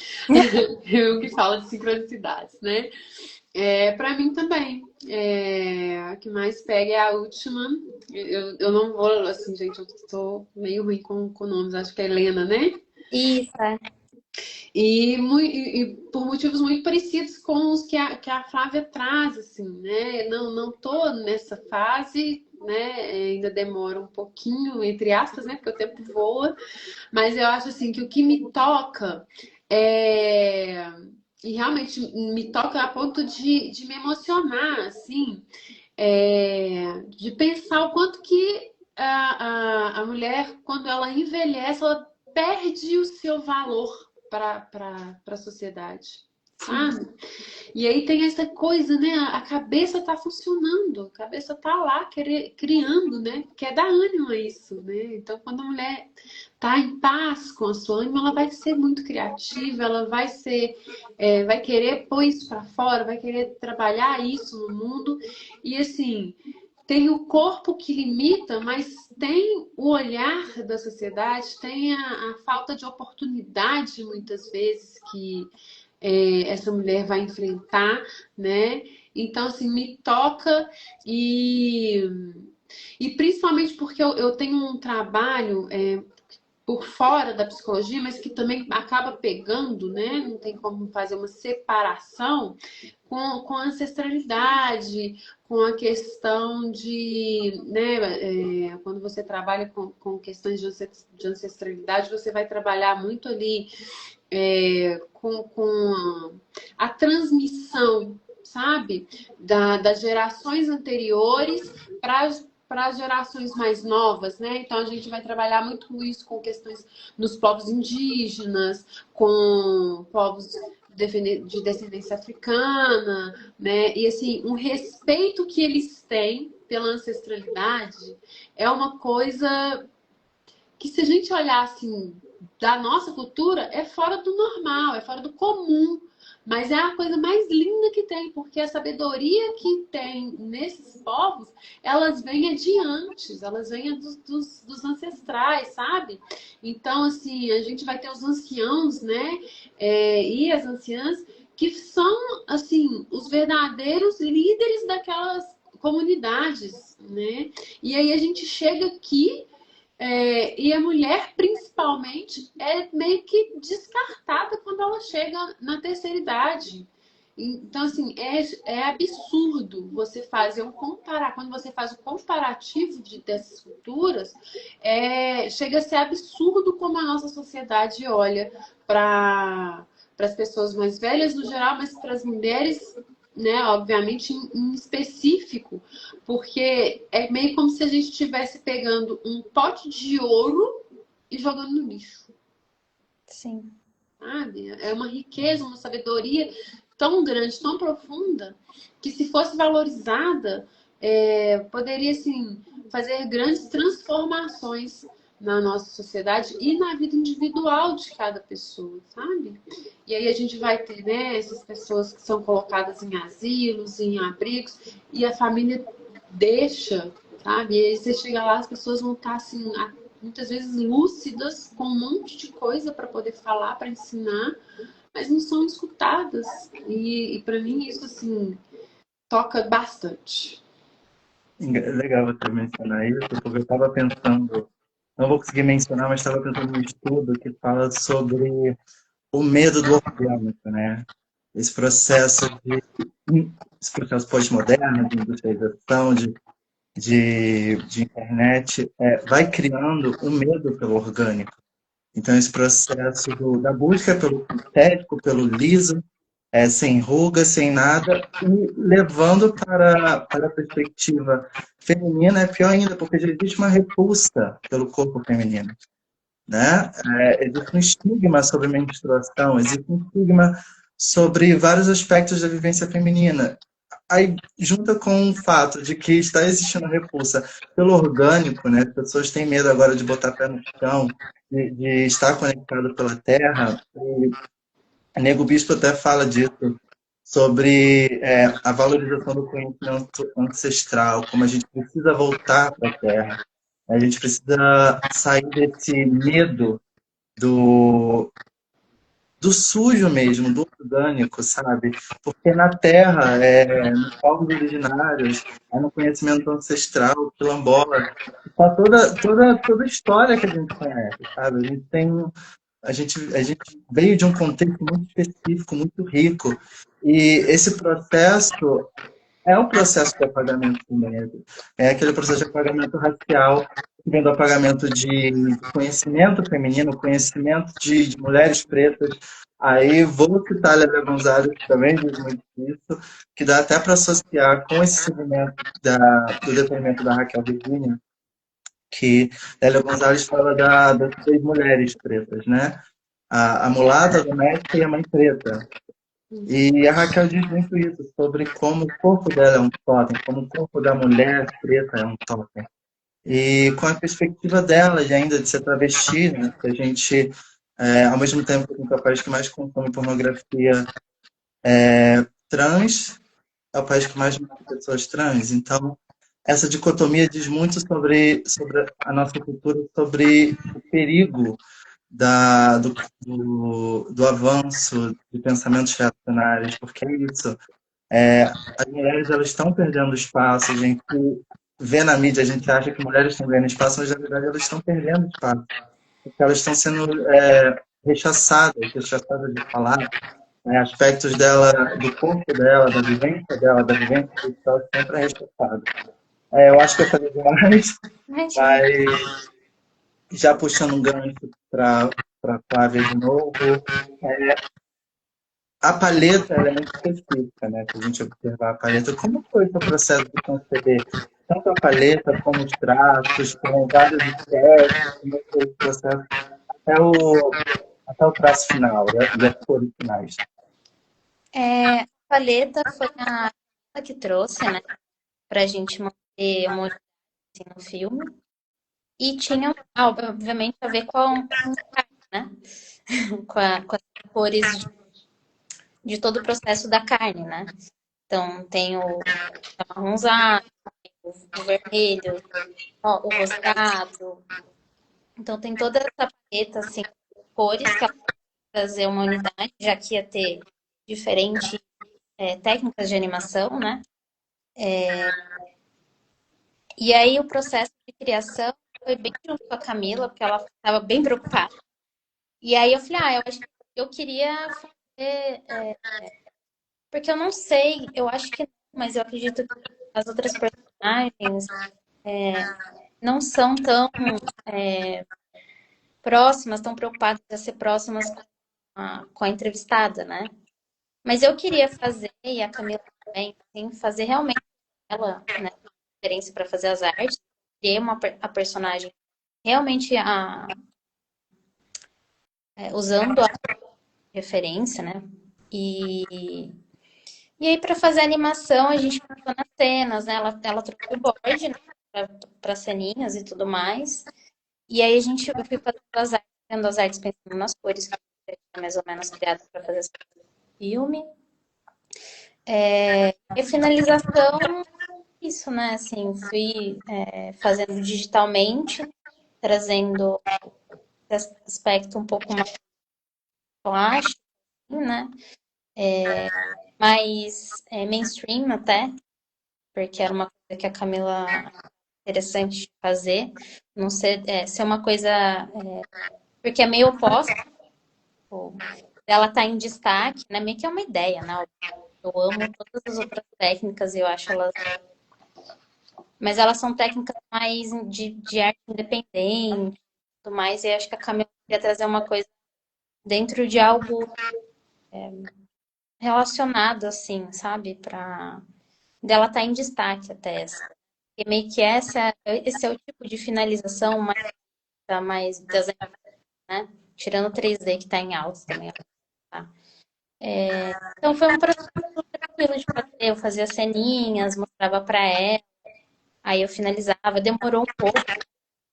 Eu que falo de sincronicidades, né? Para mim também. A que mais pega é a última. Eu não vou, assim, gente, eu tô meio ruim com nomes, acho que é Helena, né? Isso, E por motivos muito parecidos com os que a Flávia traz, assim, né? Não tô nessa fase, né? Ainda demora um pouquinho, entre aspas, né? Porque o tempo voa. Mas eu acho, assim, que o que me toca é... E realmente me toca a ponto de me emocionar, assim, de pensar o quanto que a mulher, quando ela envelhece, ela perde o seu valor para a sociedade, sim. sabe? E aí tem essa coisa, né? A cabeça tá funcionando, a cabeça tá lá criando, né? Quer dar ânimo a isso, né? Então, quando a mulher tá em paz com a sua ânima, ela vai ser muito criativa, ela vai ser, vai querer pôr isso para fora, vai querer trabalhar isso no mundo. E assim, tem o corpo que limita, mas tem o olhar da sociedade, tem a falta de oportunidade, muitas vezes, que essa mulher vai enfrentar, né? Então, assim, me toca e, e principalmente porque eu tenho um trabalho por fora da psicologia, mas que também acaba pegando, né? Não tem como fazer uma separação com a ancestralidade, com a questão de, né, quando você trabalha com questões de ancestralidade, você vai trabalhar muito ali com a transmissão, sabe, das gerações anteriores para as gerações mais novas, né? Então a gente vai trabalhar muito isso com questões nos povos indígenas, com povos de descendência africana, né? E assim, um respeito que eles têm pela ancestralidade é uma coisa que, se a gente olhar assim da nossa cultura, é fora do normal, é fora do comum. Mas é a coisa mais linda que tem, porque a sabedoria que tem nesses povos, elas vêm adiante, elas vêm dos ancestrais, sabe? Então, assim, a gente vai ter os anciãos, né? E as anciãs, que são, assim, os verdadeiros líderes daquelas comunidades, né? E aí a gente chega aqui E a mulher, principalmente, é meio que descartada quando ela chega na terceira idade. Então, assim, é absurdo você fazer quando você faz o comparativo dessas culturas, chega a ser absurdo como a nossa sociedade olha para as pessoas mais velhas no geral, mas para as mulheres, né, obviamente, em específico, porque é meio como se a gente estivesse pegando um pote de ouro e jogando no lixo. Sim. Sabe? É uma riqueza, uma sabedoria tão grande, tão profunda, que se fosse valorizada, poderia assim, fazer grandes transformações na nossa sociedade e na vida individual de cada pessoa, sabe? E aí a gente vai ter, né, essas pessoas que são colocadas em asilos, em abrigos, e a família deixa, sabe? E aí você chega lá, as pessoas vão estar assim, muitas vezes lúcidas, com um monte de coisa para poder falar, para ensinar, mas não são escutadas. E para mim isso assim toca bastante. Legal você mencionar isso, porque eu estava pensando, não vou conseguir mencionar, mas estava pensando num estudo que fala sobre o medo do orgânico, né? Esse processo de, esse processo pós-moderno de industrialização, de internet, vai criando um medo pelo orgânico. Então, esse processo da busca pelo sintético, pelo liso, sem ruga, sem nada, e levando para a perspectiva feminina é pior ainda, porque já existe uma repulsa pelo corpo feminino, né? Existe um estigma sobre menstruação, existe um estigma sobre vários aspectos da vivência feminina. Aí junta com o fato de que está existindo repulsa pelo orgânico, né? As pessoas têm medo agora de botar pé no chão, de estar conectado pela terra. E Nego Bispo até fala disso, sobre a valorização do conhecimento ancestral, como a gente precisa voltar para a terra. A gente precisa sair desse medo do, do sujo mesmo, do orgânico, sabe? Porque na terra, nos povos originários, no conhecimento ancestral, quilombola, está toda a história que a gente conhece, sabe? A gente veio de um contexto muito específico, muito rico, e esse processo é um processo de apagamento mesmo. É aquele processo de apagamento racial, que vem do apagamento de conhecimento feminino, conhecimento de mulheres pretas. Aí vou citar a Lélia Gonzalez, que também diz muito isso, que dá até para associar com esse segmento do depoimento da Raquel Virginia, que Lélia Gonzalez fala das três mulheres pretas, né? A mulata, a doméstica e a mãe preta. E a Raquel diz muito isso, sobre como o corpo dela é um totem, como o corpo da mulher preta é um totem. E com a perspectiva dela de ainda de ser travesti, né, que a gente, ao mesmo tempo que é o país que mais consome pornografia trans, é o país que mais mata pessoas trans. Então, essa dicotomia diz muito sobre a nossa cultura, sobre o perigo do avanço de pensamentos reacionários, porque é isso. As mulheres elas estão perdendo espaço, a gente vê na mídia, a gente acha que mulheres estão ganhando espaço, mas na verdade elas estão perdendo espaço, porque elas estão sendo rechaçadas de falar, né, aspectos dela, do corpo dela, da vivência sexual sempre é rechaçado. Eu acho que eu falei demais, Imagina. mas já puxando um gancho para Flávia de novo, a paleta ela é muito específica, né? Se a gente observar a paleta, como foi o seu processo de conceber tanto a paleta como os traços, com vários estéticos, como foi o processo até o traço final, e as cores finais? A paleta foi a que trouxe, né, pra gente manter uma unidade assim, no filme. E tinha, obviamente, a ver com carne, né? Com as cores de todo o processo da carne, né? Então, tem o amarronzado, o vermelho, o rosado. Então, tem toda essa paleta, assim, de cores que ela vai trazer uma unidade, já que ia ter diferentes técnicas de animação, né? E aí, o processo de criação foi bem junto com a Camila, porque ela estava bem preocupada. E aí eu falei, eu acho que eu queria fazer, porque eu não sei, eu acho que não, mas eu acredito que as outras personagens não são tão próximas, tão preocupadas em ser próximas com a entrevistada, né? Mas eu queria fazer, e a Camila também, assim, fazer realmente ela, né, referência para fazer as artes, criei a personagem realmente usando a referência, né? E aí, para fazer a animação, a gente pensou nas cenas, né? Ela trouxe o board, né, para ceninhas e tudo mais. E aí eu fui fazendo as artes pensando nas cores que eu tinha mais ou menos criado para fazer esse filme. E a finalização, isso, né? Assim, fui fazendo digitalmente, trazendo esse aspecto um pouco mais plástico, assim, né? Mais mainstream até, porque era uma coisa que a Camila interessante de fazer, não ser, ser uma coisa, porque é meio oposta, tipo, ela tá em destaque, né? Meio que é uma ideia, né? Eu amo todas as outras técnicas e eu acho elas, mas elas são técnicas mais de arte independente, e tudo mais, e acho que a Camila queria trazer uma coisa dentro de algo relacionado, assim, sabe? Pra dela tá em destaque até essa. E meio que esse é o tipo de finalização mais desenho, né? Tirando o 3D que tá em alta também. Tá? Então foi um processo tranquilo de fazer. Eu fazia ceninhas, mostrava pra ela, aí eu finalizava. Demorou um pouco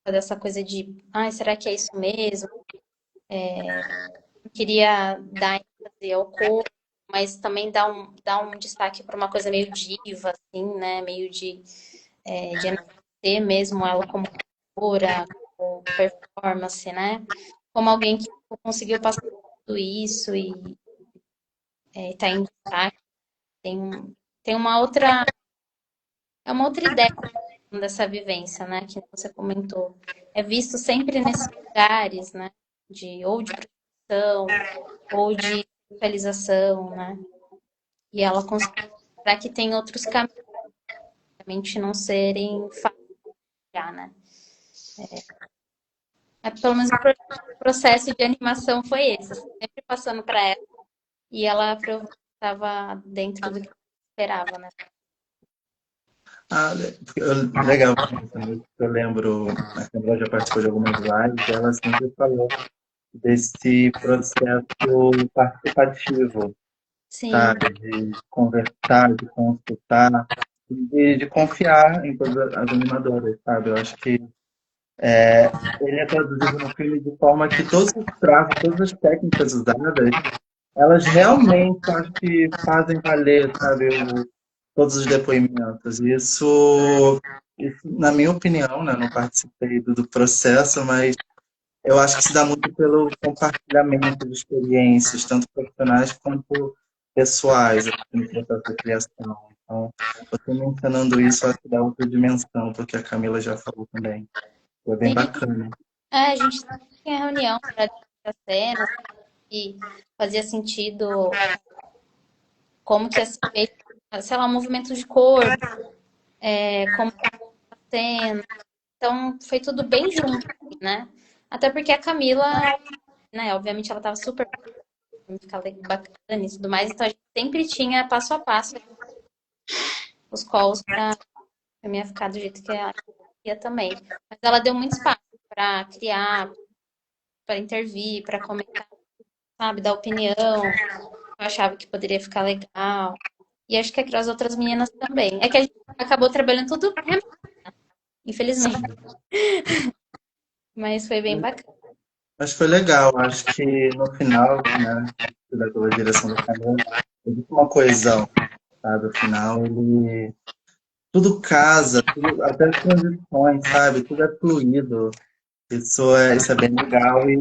fazer essa coisa de, será que é isso mesmo? Eu queria dar ênfase ao corpo, mas também dar um destaque para uma coisa meio diva, assim, né? Meio de enaltecer mesmo ela como cantora, como performance, né? Como alguém que conseguiu passar tudo isso e tá em destaque. Tem uma outra ideia dessa vivência, né? Que você comentou. É visto sempre nesses lugares, né? Ou de prostituição, ou de sexualização, né? E ela consegue mostrar que tem outros caminhos, realmente não serem fáceis, né? Pelo menos o processo de animação foi esse, assim, sempre passando para ela e ela estava dentro do que eu esperava, né? Legal, eu lembro, a Camila já participou de algumas lives, e ela sempre falou desse processo participativo, Sim, sabe? De conversar, de consultar, de confiar em todas as animadoras, sabe? Eu acho que ele é traduzido no filme de forma que todos os traços, todas as técnicas usadas, elas realmente acho que fazem valer, sabe, todos os depoimentos. Isso, na minha opinião, né, não participei do processo, mas eu acho que se dá muito pelo compartilhamento de experiências, tanto profissionais quanto pessoais, assim, no processo de criação. Então, você mencionando isso, acho que dá outra dimensão, porque a Camila já falou também. Foi bem sim. bacana. A gente tinha reunião para discutir as cenas e fazia sentido como que ia ser feito, sei lá, movimento de corpo, como que ia ser a cena. Então, foi tudo bem junto, né? Até porque a Camila, né, obviamente ela estava super ficar bacana e tudo mais, então a gente sempre tinha passo a passo os calls para a minha ficar do jeito que ela queria também. Mas ela deu muito espaço para criar, para intervir, para comentar, sabe, dar opinião. Eu achava que poderia ficar legal. E acho que as outras meninas também. É que a gente acabou trabalhando tudo remoto, infelizmente. Sim. Mas foi bem bacana. Mas foi legal, acho que no final, né, pela direção do Camila, existe uma coesão, sabe? No final, tudo casa, até as transições, sabe? Tudo é fluido. Isso é bem legal e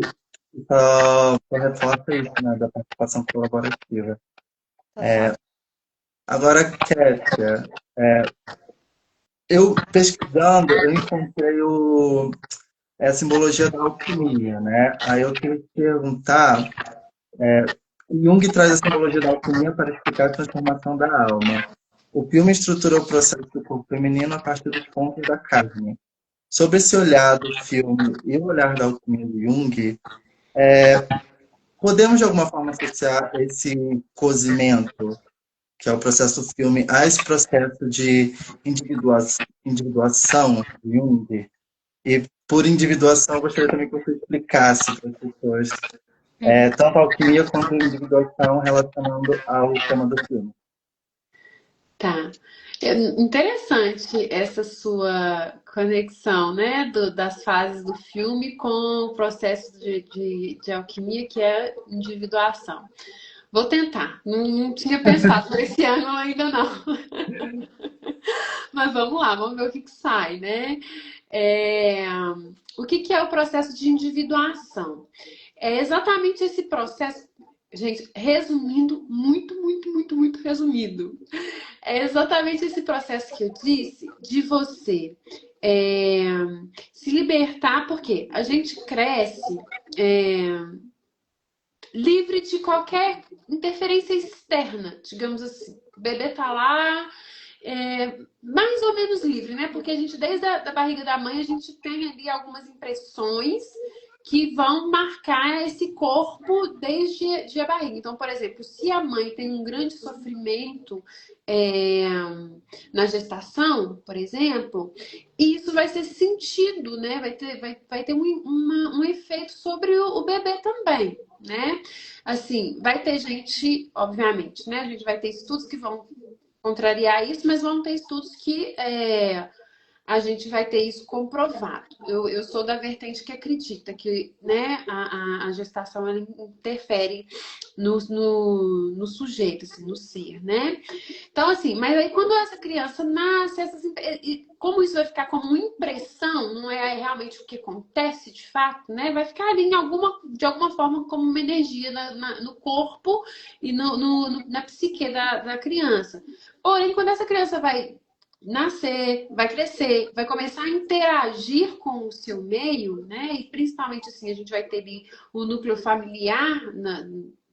só reforça isso, né, da participação colaborativa. Total. Agora, Kétia, Eu, pesquisando, eu encontrei a simbologia da alquimia, né? Aí eu queria te perguntar, Jung traz a simbologia da alquimia para explicar a transformação da alma. O filme estrutura o processo do corpo feminino a partir dos pontos da carne. Sobre esse olhar do filme e o olhar da alquimia de Jung, podemos de alguma forma associar esse cozimento, que é o processo do filme, a esse processo de individuação de Jung? E por individuação, eu gostaria também que você explicasse para as pessoas tanto a alquimia quanto a individuação relacionando ao tema do filme. Tá. É interessante essa sua conexão, né, das fases do filme com o processo de alquimia, que é individuação. Vou tentar. Não tinha pensado por esse ano ainda não. Mas vamos lá, vamos ver o que sai, né? É, o que é o processo de individuação? É exatamente esse processo, gente, resumindo, muito resumido. É exatamente esse processo que eu disse de você é, se libertar, porque a gente cresce livre de qualquer interferência externa, digamos assim. O bebê tá lá, mais ou menos livre, né? Porque a gente, desde a da barriga da mãe, a gente tem ali algumas impressões que vão marcar esse corpo desde a barriga. Então, por exemplo, se a mãe tem um grande sofrimento é, na gestação, por exemplo, isso vai ser sentido, né? Vai ter um efeito sobre o bebê também, né? Assim, vai ter gente, obviamente, né? A gente vai ter estudos que vão contrariar isso, mas vão ter estudos que a gente vai ter isso comprovado. Eu sou da vertente que acredita que, né, a gestação ela interfere no sujeito, assim, no ser, né? Então, assim, mas aí quando essa criança nasce, como isso vai ficar como impressão, não é realmente o que acontece de fato, né? Vai ficar ali de alguma forma como uma energia no corpo e na psique da criança. Porém, quando essa criança vai nascer, vai crescer, vai começar a interagir com o seu meio, né? E principalmente assim, a gente vai ter ali o núcleo familiar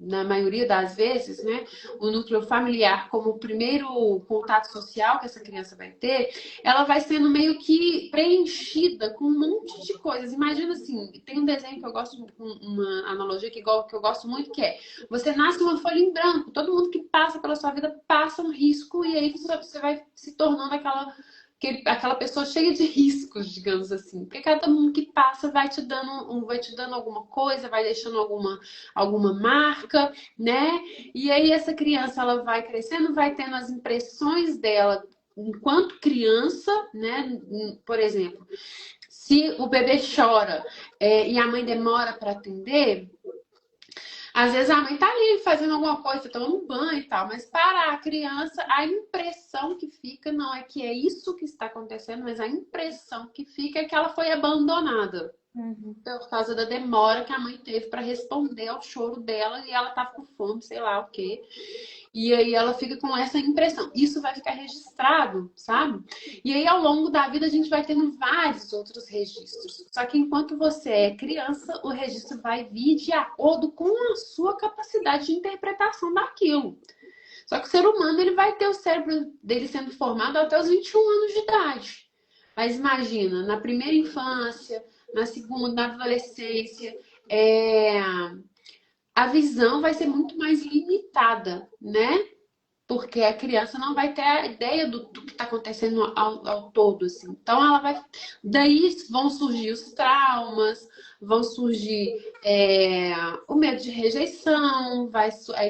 na maioria das vezes, né? O núcleo familiar como o primeiro contato social que essa criança vai ter, ela vai sendo meio que preenchida com um monte de coisas. Imagina assim, tem um desenho que eu gosto, uma analogia que eu gosto muito, que é você nasce com uma folha em branco, todo mundo que passa pela sua vida passa um risco e aí você vai se tornando aquela pessoa cheia de riscos, digamos assim. Porque cada mundo que passa vai te dando alguma coisa, vai deixando alguma marca, né? E aí essa criança ela vai crescendo, vai tendo as impressões dela enquanto criança, né? Por exemplo, se o bebê chora e a mãe demora para atender, às vezes a mãe tá ali fazendo alguma coisa, tomando um banho e tal, mas para a criança, a impressão que fica não é que é isso que está acontecendo, mas a impressão que fica é que ela foi abandonada. Por causa da demora que a mãe teve para responder ao choro dela e ela tava com fome, sei lá o quê. E aí ela fica com essa impressão. Isso vai ficar registrado, sabe? E aí ao longo da vida a gente vai tendo vários outros registros. Só que enquanto você é criança, o registro vai vir de acordo com a sua capacidade de interpretação daquilo. Só que o ser humano ele vai ter o cérebro dele sendo formado até os 21 anos de idade. Mas imagina, na primeira infância, na segunda, na adolescência, a visão vai ser muito mais limitada, né? Porque a criança não vai ter a ideia do que está acontecendo ao todo, assim. Então, ela vai. Daí vão surgir os traumas, vão surgir o medo de rejeição,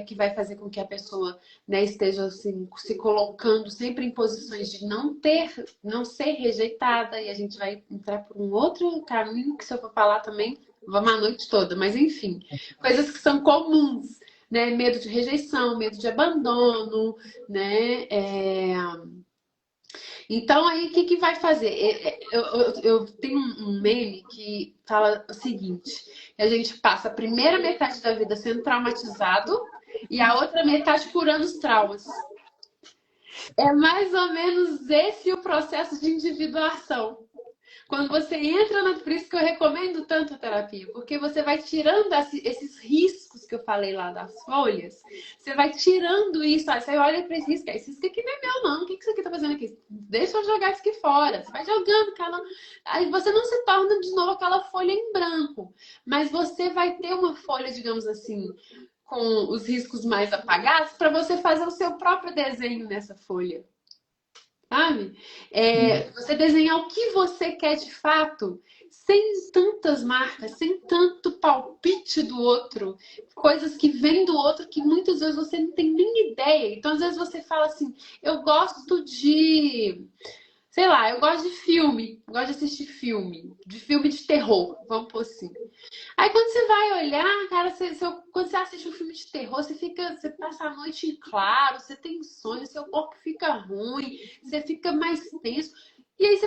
que vai fazer com que a pessoa, né, esteja assim, se colocando sempre em posições de não ser rejeitada, e a gente vai entrar por um outro caminho que se eu for falar também, vamos a noite toda, mas enfim, coisas que são comuns, né? Medo de rejeição, medo de abandono, né? Então, aí, o que vai fazer? Eu tenho um meme que fala o seguinte: a gente passa a primeira metade da vida sendo traumatizado e a outra metade curando os traumas. É mais ou menos esse o processo de individuação. Quando você entra na... Por isso que eu recomendo tanto a terapia, porque você vai tirando esses riscos que eu falei lá das folhas, você vai tirando isso, aí você olha para esse risco aqui não é meu não, o que isso aqui tá fazendo aqui? Deixa eu jogar isso aqui fora. Você vai jogando, aí você não se torna de novo aquela folha em branco, mas você vai ter uma folha, digamos assim, com os riscos mais apagados para você fazer o seu próprio desenho nessa folha. Sabe? Você desenhar o que você quer de fato, sem tantas marcas, sem tanto palpite do outro, coisas que vêm do outro que muitas vezes você não tem nem ideia. Então, às vezes você fala assim, eu gosto de, sei lá, eu gosto de filme, eu gosto de assistir de filme de terror, vamos por assim. Aí quando você vai olhar, cara, quando você assiste um filme de terror, você passa a noite em claro, você tem sonhos, seu corpo fica ruim, você fica mais tenso. E aí você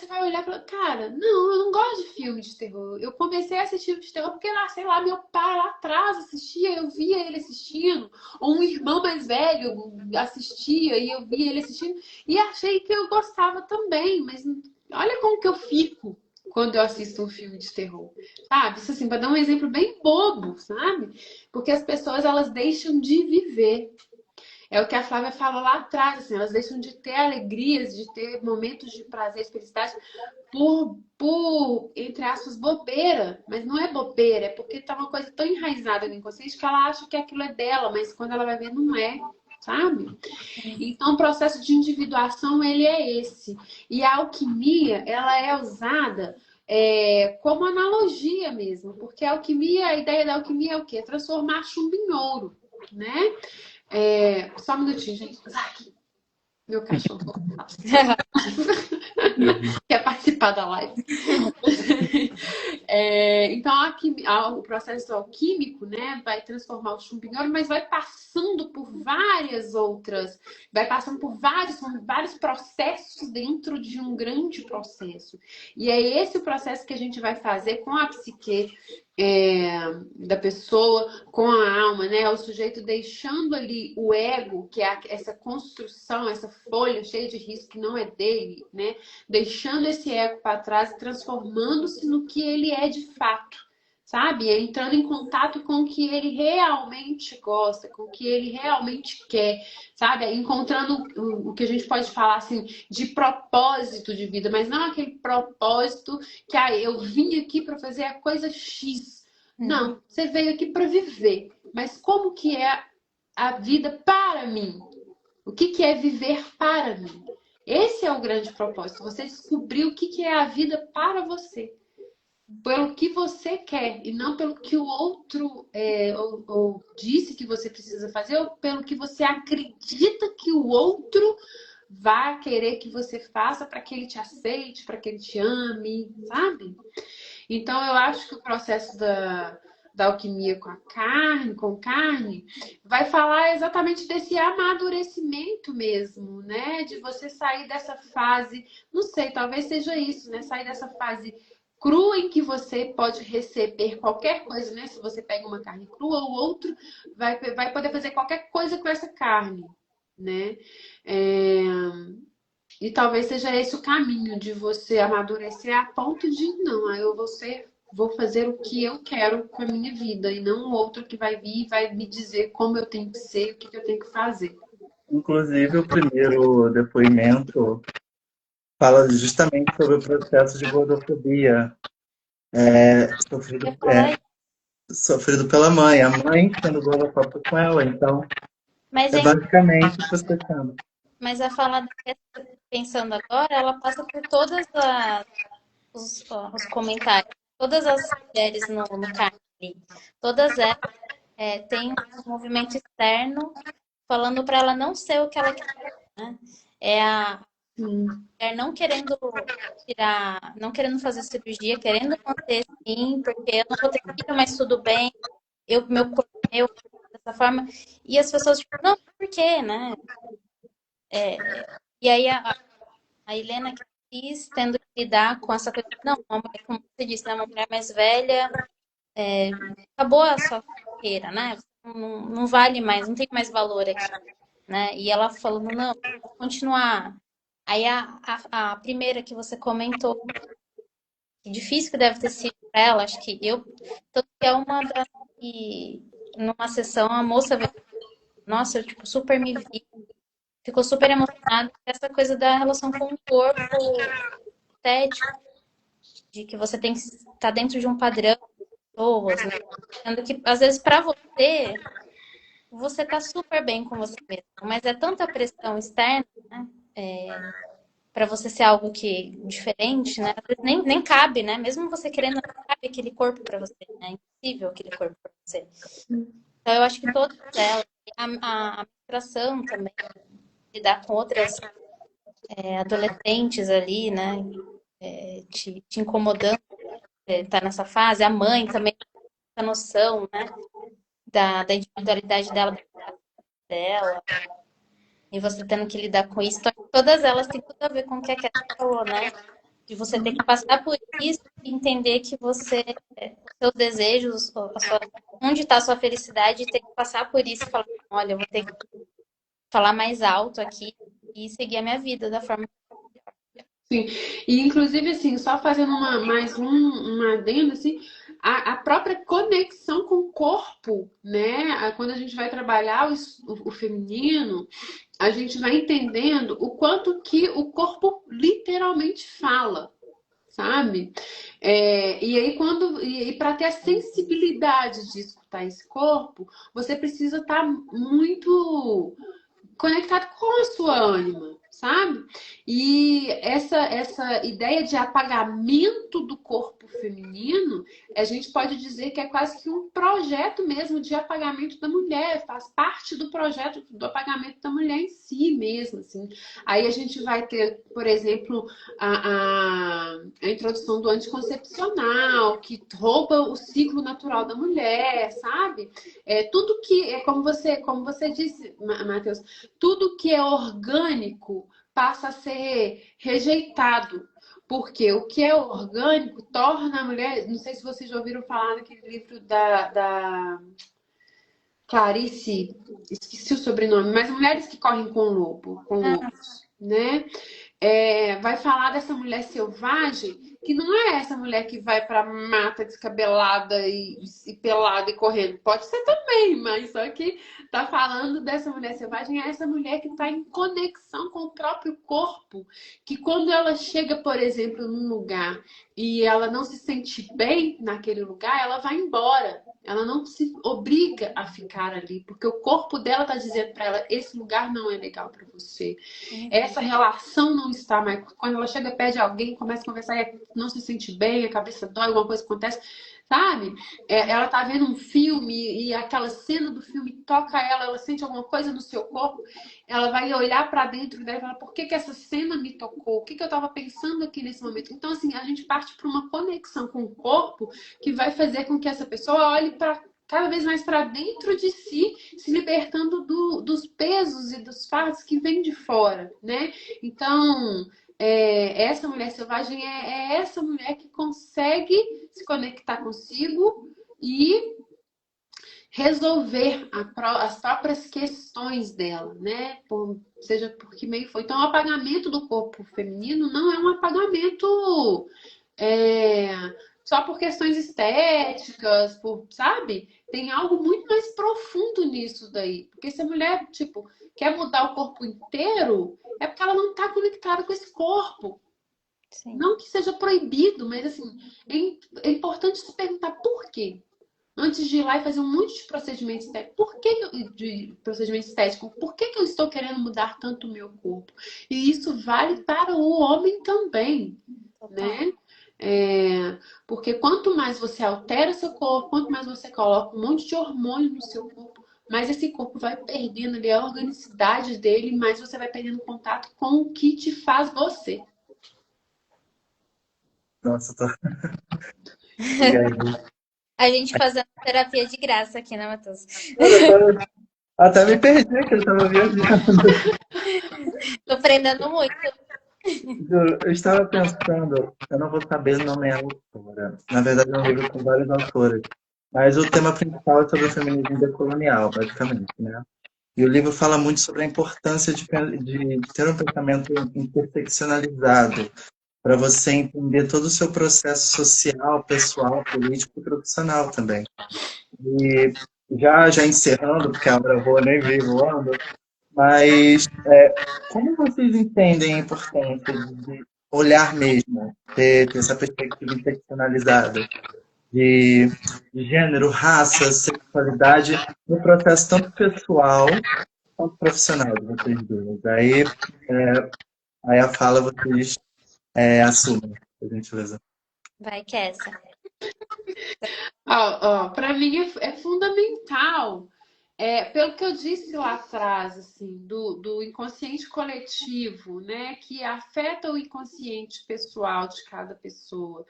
vai olhar e falar, cara, não, eu não gosto de filme de terror. Eu comecei a assistir filme de terror porque, sei lá, meu pai lá atrás assistia, eu via ele assistindo, ou um irmão mais velho assistia e eu via ele assistindo, e achei que eu gostava também, mas olha como que eu fico quando eu assisto um filme de terror, sabe? Isso assim, para dar um exemplo bem bobo, sabe? Porque as pessoas, elas deixam de viver. É o que a Flávia falou lá atrás, assim, elas deixam de ter alegrias, de ter momentos de prazer, de felicidade, entre aspas, bobeira. Mas não é bobeira, é porque tá uma coisa tão enraizada no inconsciente que ela acha que aquilo é dela, mas quando ela vai ver, não é. Sabe? Então, o processo de individuação, ele é esse. E a alquimia, ela é usada como analogia mesmo, porque a ideia da alquimia é o quê? Transformar chumbo em ouro, né? Só um minutinho, gente. Zac, meu cachorro. Quer participar da live? Então, o processo alquímico, né, vai transformar o chumbo em ouro, mas vai passando por várias outras, vai passando por vários processos dentro de um grande processo. E é esse o processo que a gente vai fazer com a psique da pessoa, com a alma, né? O sujeito deixando ali o ego, que é essa construção, essa folha cheia de risco que não é dele, né? Deixando esse ego para trás e transformando-se no que ele é de fato, sabe? Entrando em contato com o que ele realmente gosta, com o que ele realmente quer, sabe? Encontrando o que a gente pode falar assim de propósito de vida, mas não aquele propósito que eu vim aqui para fazer a coisa X. Não, você veio aqui para viver. Mas como que é a vida para mim? O que é viver para mim? Esse é o grande propósito. Você descobrir o que é a vida para você. Pelo que você quer e não pelo que o outro ou disse que você precisa fazer, ou pelo que você acredita que o outro vai querer que você faça para que ele te aceite, para que ele te ame, sabe? Então, eu acho que o processo da alquimia com carne, vai falar exatamente desse amadurecimento mesmo, né? De você sair dessa fase, não sei, talvez seja isso, né? Sair dessa fase crua em que você pode receber qualquer coisa, né? Se você pega uma carne crua, o outro vai poder fazer qualquer coisa com essa carne, né? E talvez seja esse o caminho de você amadurecer a ponto de, não, vou fazer o que eu quero com a minha vida e não o outro que vai vir e vai me dizer como eu tenho que ser, o que eu tenho que fazer. Inclusive, o primeiro depoimento fala justamente sobre o processo de gordofobia sofrido pela mãe. A mãe sendo gordofóbica com ela, então basicamente processando. Mas a fala pensando agora, ela passa por todas os comentários, todas as mulheres no card, todas elas têm um movimento externo falando para ela não ser o que ela quer, né? A mulher não querendo tirar, não querendo fazer cirurgia, querendo manter sim, porque eu não vou ter filho, mas tudo bem, meu corpo é meu, dessa forma. E as pessoas, tipo, não, por quê, né? E aí a Helena que quis, tendo que lidar com essa coisa, não, uma mulher, como você disse, né, uma mulher mais velha, acabou a sua carreira, né? Não vale mais, não tem mais valor aqui. né? E ela falando, não, vou continuar. Aí a primeira que você comentou, que difícil que deve ter sido para ela, acho que eu, tanto que é uma das que numa sessão a moça veio, nossa, eu tipo, super me vi, ficou super emocionada com essa coisa da relação com o corpo estético, de que você tem que estar dentro de um padrão de pessoas, né? Sendo que às vezes para você tá super bem com você mesmo, mas é tanta pressão externa, né? Para você ser algo que diferente, né? Às vezes nem cabe, né? Mesmo você querendo, não cabe aquele corpo para você, né? É impossível aquele corpo para você. Então eu acho que todas elas, a menstruação também, lidar com outras adolescentes ali, né? Te incomodando, tá nessa fase, a mãe também tem essa noção, né? Da individualidade dela, e você tendo que lidar com isso. Todas elas têm tudo a ver com o que a Cat falou, né? De você ter que passar por isso e entender que você, os seus desejos, onde está a sua felicidade, e ter que passar por isso e falar, olha, eu vou ter que falar mais alto aqui e seguir a minha vida da forma. Sim, e inclusive assim, só fazendo uma adenda, assim, a própria conexão com o corpo, né? Quando a gente vai trabalhar o feminino, a gente vai entendendo o quanto que o corpo literalmente fala, sabe? E aí para ter a sensibilidade de escutar esse corpo, você precisa estar muito conectado com a sua ânima, sabe? E essa ideia de apagamento do corpo feminino, a gente pode dizer que é quase que um projeto mesmo de apagamento da mulher, faz parte do projeto do apagamento da mulher em si mesmo, assim. Aí a gente vai ter, por exemplo, a introdução do anticoncepcional, que rouba o ciclo natural da mulher, sabe? Tudo que, como você disse, Matheus, tudo que é orgânico passa a ser rejeitado. Porque o que é orgânico torna a mulher. Não sei se vocês já ouviram falar naquele livro da Clarice, esqueci o sobrenome, mas Mulheres que Correm com Lobos, né? Vai falar dessa mulher selvagem, que não é essa mulher que vai pra mata descabelada e pelada e correndo. Pode ser também, mas só que tá falando dessa mulher selvagem, é essa mulher que tá em conexão com o próprio corpo, que quando ela chega, por exemplo, num lugar e ela não se sente bem naquele lugar, ela vai embora. Ela não se obriga a ficar ali, porque o corpo dela tá dizendo para ela: esse lugar não é legal para você. Essa relação não está mais. Quando ela chega perto de alguém, começa a conversar e não se sente bem, a cabeça dói, alguma coisa acontece, sabe? Ela tá vendo um filme e aquela cena do filme toca ela sente alguma coisa no seu corpo, ela vai olhar para dentro dela e falar: por que que essa cena me tocou? O que que eu estava pensando aqui nesse momento? Então, assim, a gente parte para uma conexão com o corpo que vai fazer com que essa pessoa olhe para cada vez mais para dentro de si, se libertando dos pesos e dos fardos que vêm de fora, né? Então, essa mulher selvagem é essa mulher que consegue se conectar consigo e resolver as próprias questões dela, né? Seja por que meio for. Então, o apagamento do corpo feminino não é um apagamento só por questões estéticas, sabe? Tem algo muito mais profundo nisso daí. Porque se a mulher, tipo, quer mudar o corpo inteiro, é porque ela não está conectada com esse corpo. Sim. Não que seja proibido, mas assim, é importante se perguntar por quê. Antes de ir lá e fazer um monte de procedimento estético. Por que eu estou querendo mudar tanto o meu corpo? E isso vale para o homem também, né? Porque quanto mais você altera seu corpo, quanto mais você coloca um monte de hormônio no seu corpo, mais esse corpo vai perdendo ali a organicidade dele, mais você vai perdendo contato com o que te faz você. Nossa, tô... A gente fazendo terapia de graça aqui, né, Matheus? Até me perdi que eu tava viajando. Tô aprendendo muito. Eu estava pensando, eu não vou saber nomear a autora. Na verdade, é um livro com várias autoras. Mas o tema principal é sobre o feminismo decolonial, basicamente, né? E o livro fala muito sobre a importância de ter um pensamento interseccionalizado, para você entender todo o seu processo social, pessoal, político e profissional também. E já encerrando, porque a hora voa nem vi voando, mas como vocês entendem a importância de olhar mesmo, ter essa perspectiva interseccionalizada de gênero, raça, sexualidade, no processo tanto pessoal quanto profissional de vocês duas? Aí a fala vocês assumem, por gentileza. Vai, que é essa. Para mim é fundamental, pelo que eu disse lá atrás, assim, do inconsciente coletivo, né, que afeta o inconsciente pessoal de cada pessoa.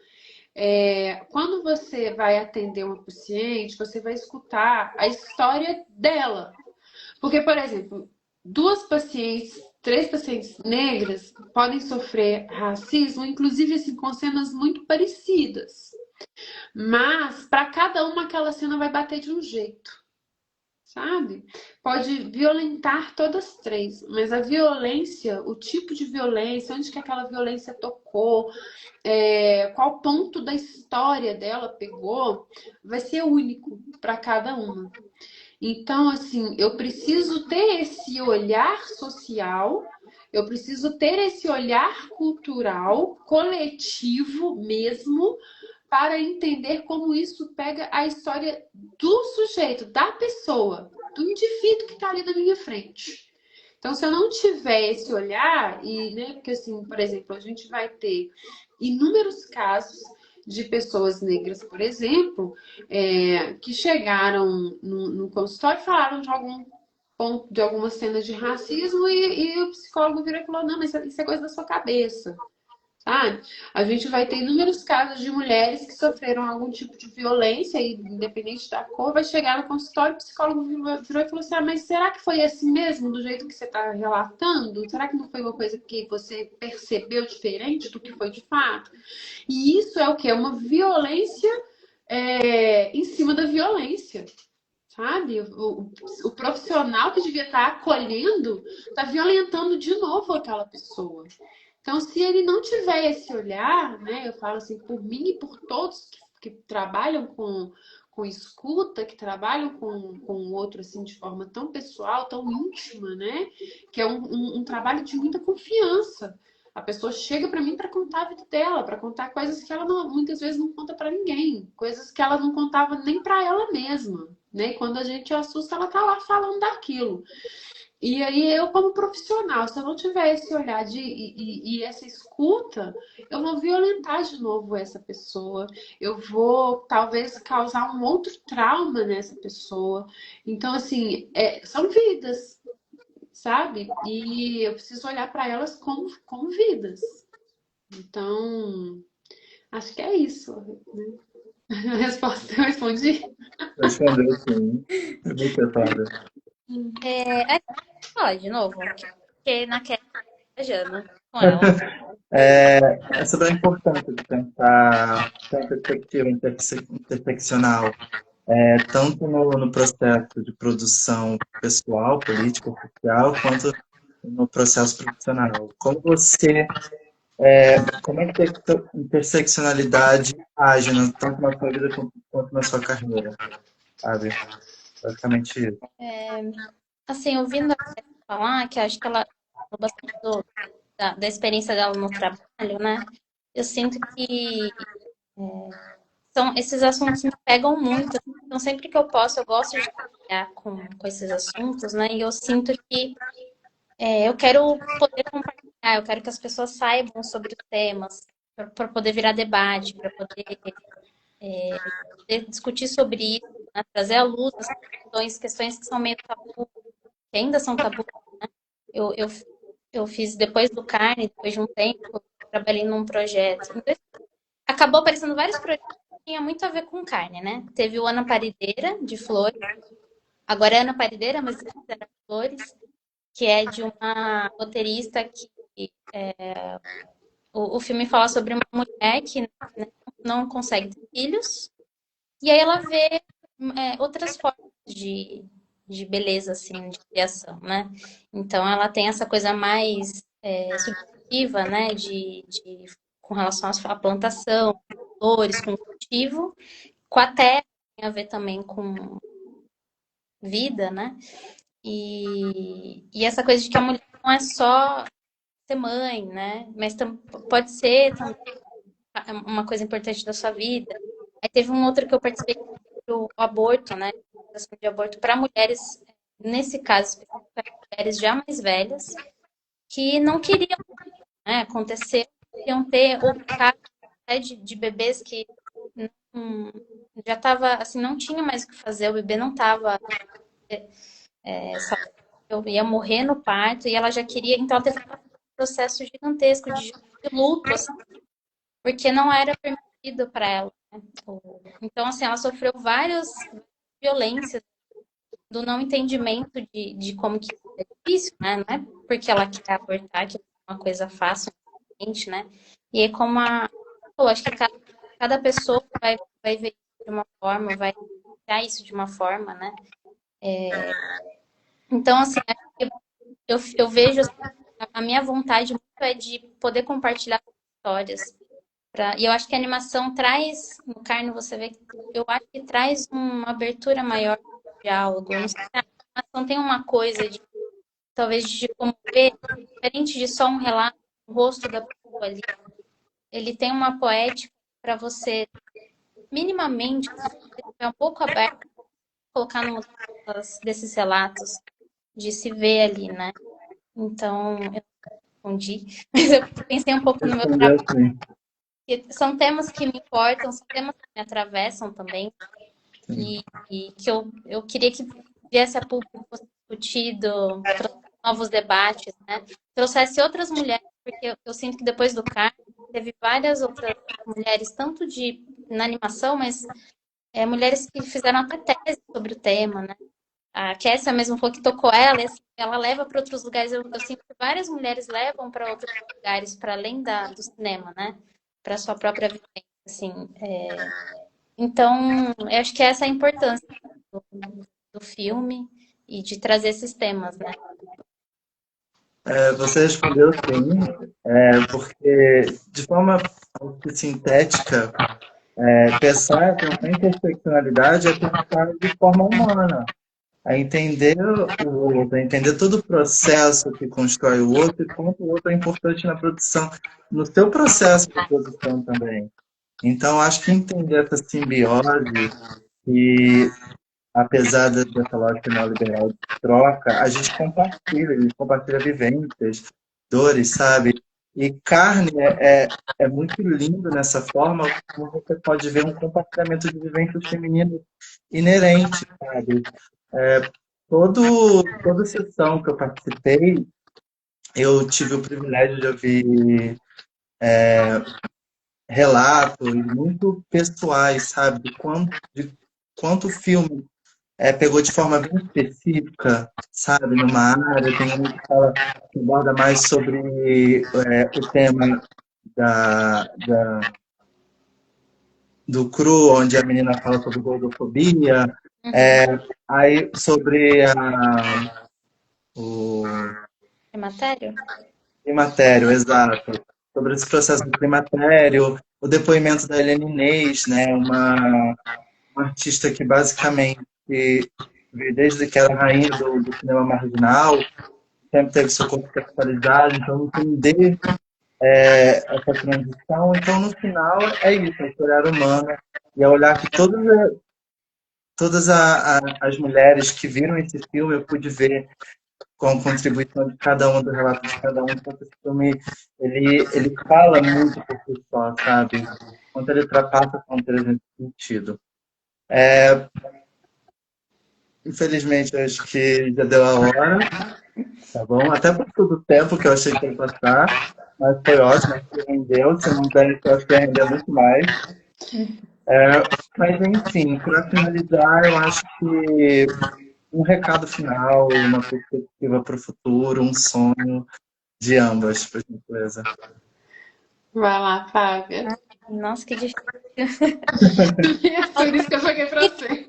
Quando você vai atender uma paciente, você vai escutar a história dela. Porque, por exemplo, três pacientes negras podem sofrer racismo, inclusive assim, com cenas muito parecidas. Mas para cada uma aquela cena vai bater de um jeito, sabe? Pode violentar todas três, mas a violência, o tipo de violência, onde que aquela violência tocou, qual ponto da história dela pegou, vai ser único para cada uma. Então, assim, eu preciso ter esse olhar social, eu preciso ter esse olhar cultural, coletivo mesmo, para entender como isso pega a história do sujeito, da pessoa, do indivíduo que está ali na minha frente. Então, se eu não tiver esse olhar, porque assim, por exemplo, a gente vai ter inúmeros casos de pessoas negras, por exemplo, que chegaram no consultório e falaram de algum ponto, de alguma cena de racismo e o psicólogo virou e falou, não, mas isso é coisa da sua cabeça. Sabe? A gente vai ter inúmeros casos de mulheres que sofreram algum tipo de violência, e, independente da cor, vai chegar no consultório, o psicólogo virou e falou assim: mas será que foi assim mesmo, do jeito que você está relatando? Será que não foi uma coisa que você percebeu diferente do que foi de fato? E isso é o que? É uma violência em cima da violência. Sabe? O profissional que devia estar acolhendo está violentando de novo aquela pessoa. Então, se ele não tiver esse olhar, né, eu falo assim, por mim e por todos que trabalham com escuta, que trabalham com o outro assim, de forma tão pessoal, tão íntima, né, que é um trabalho de muita confiança. A pessoa chega para mim para contar a vida dela, para contar coisas que ela muitas vezes não conta para ninguém, coisas que ela não contava nem para ela mesma, né? E quando a gente assusta, ela tá lá falando daquilo. E aí eu, como profissional, se eu não tiver esse olhar e essa escuta, eu vou violentar de novo essa pessoa, eu vou talvez causar um outro trauma nessa pessoa. Então, assim, são vidas, sabe? E eu preciso olhar para elas como vidas. Então, acho que é isso, né? A resposta eu respondi. Respondeu sim. É você, Fábio. De novo, porque naquela viajando com ela. É sobre a importância de pensar ter uma perspectiva interseccional, tanto no processo de produção pessoal, política, social, quanto no processo profissional. Como é que a interseccionalidade age tanto na sua vida quanto na sua carreira, sabe? Basicamente isso. Assim, ouvindo ela falar, que acho que ela falou bastante da experiência dela no trabalho, né? Eu sinto que esses assuntos me pegam muito. Então, sempre que eu posso, eu gosto de trabalhar com esses assuntos, né? E eu sinto que eu quero poder compartilhar, eu quero que as pessoas saibam sobre os temas, para poder virar debate, para poder discutir sobre isso, né? Trazer à luz as questões que são meio tabu, que ainda são tabu. Eu, eu, eu fiz depois do Carne, depois de um tempo, eu trabalhei num projeto. Então, acabou aparecendo vários projetos que tinham muito a ver com carne, né? Teve o Ana Parideira, de Flores. Agora é Ana Parideira, mas era Flores, que é de uma roteirista que o filme fala sobre uma mulher que, né, não consegue ter filhos, e aí ela vê outras formas de beleza, assim, de criação, né? Então ela tem essa coisa mais subjetiva, né? Com relação à plantação, flores, com o cultivo, com a terra, tem a ver também com vida, né? E essa coisa de que a mulher não é só ser mãe, né? Mas pode ser também uma coisa importante da sua vida. Aí teve um outro que eu participei do aborto, né? De aborto para mulheres, nesse caso, mulheres já mais velhas, que não queriam, né, acontecer, queriam ter, ou casos até de bebês que não, já estava, assim, não tinha mais o que fazer, o bebê não estava, eu ia morrer no parto, e ela já queria, então ela teve um processo gigantesco de luto, assim, porque não era permitido para ela. Né? Então, assim, ela sofreu várias violências do não entendimento de como que é difícil, né? Não é porque ela quer abortar que é uma coisa fácil, né? E aí, como eu acho que cada pessoa vai ver isso de uma forma, vai olhar isso de uma forma, né? Então, assim, eu vejo assim, a minha vontade muito é de poder compartilhar histórias. E eu acho que a animação traz, no Carne você vê, eu acho que traz uma abertura maior de diálogo. Eu não sei se a animação tem uma coisa de, talvez, de comover, diferente de só um relato, o rosto da pessoa ali. Ele tem uma poética para você, minimamente, se você estiver um pouco aberto, colocar numa desses relatos, de se ver ali, né? Então, eu respondi, mas eu pensei um pouco no meu Respondeu trabalho. assim. São temas que me importam, são temas que me atravessam também, e que eu queria que viesse a público, fosse discutido, trouxesse novos debates, né? Trouxesse outras mulheres, porque eu sinto que depois do Carmen, teve várias outras mulheres, tanto na animação, mas mulheres que fizeram até tese sobre o tema, né? A Kessia mesmo falou que tocou ela, e assim, ela leva para outros lugares. Eu sinto que várias mulheres levam para outros lugares, para além do cinema, né? Para sua própria vivência, assim. Então, eu acho que essa é a importância do filme e de trazer esses temas, né? Você respondeu sim, porque de forma sintética, pensar em interseccionalidade é pensar de forma humana, a entender o outro, a entender todo o processo que constrói o outro e quanto o outro é importante na produção, no seu processo de produção também. Então, acho que entender essa simbiose e, apesar dessa lógica neoliberal de troca, a gente compartilha vivências, dores, sabe? E carne é muito lindo nessa forma, como você pode ver um compartilhamento de vivências femininas inerente, sabe? Toda sessão que eu participei, eu tive o privilégio de ouvir relatos muito pessoais, sabe? De quanto o filme pegou de forma bem específica, sabe? Numa área, tem um que aborda mais sobre o tema do cru, onde a menina fala sobre gordofobia, aí sobre o Climatério? climatério, exato. Sobre esse processo do climatério, o depoimento da Helena Inês, né, uma artista que basicamente veio desde que era rainha do cinema marginal, sempre teve seu corpo sexualizado, então entender essa transição. Então, no final, é isso, é esse olhar humano, e é olhar que todas as mulheres que viram esse filme, eu pude ver com a contribuição de cada um, do relato de cada um, porque esse filme, ele fala muito por si só, sabe? Quanto ele ultrapassa fronteiras nesse sentido. Infelizmente, eu acho que já deu a hora, tá bom? Até por todo o tempo que eu achei que ia passar, mas foi ótimo, acho que rendeu. Se não der, eu acho que ia render muito mais. Mas, enfim, para finalizar, eu acho que um recado final, uma perspectiva para o futuro, um sonho de ambas, por gentileza. Vai lá, Fábia. Nossa, que difícil. Por isso que eu paguei pra você.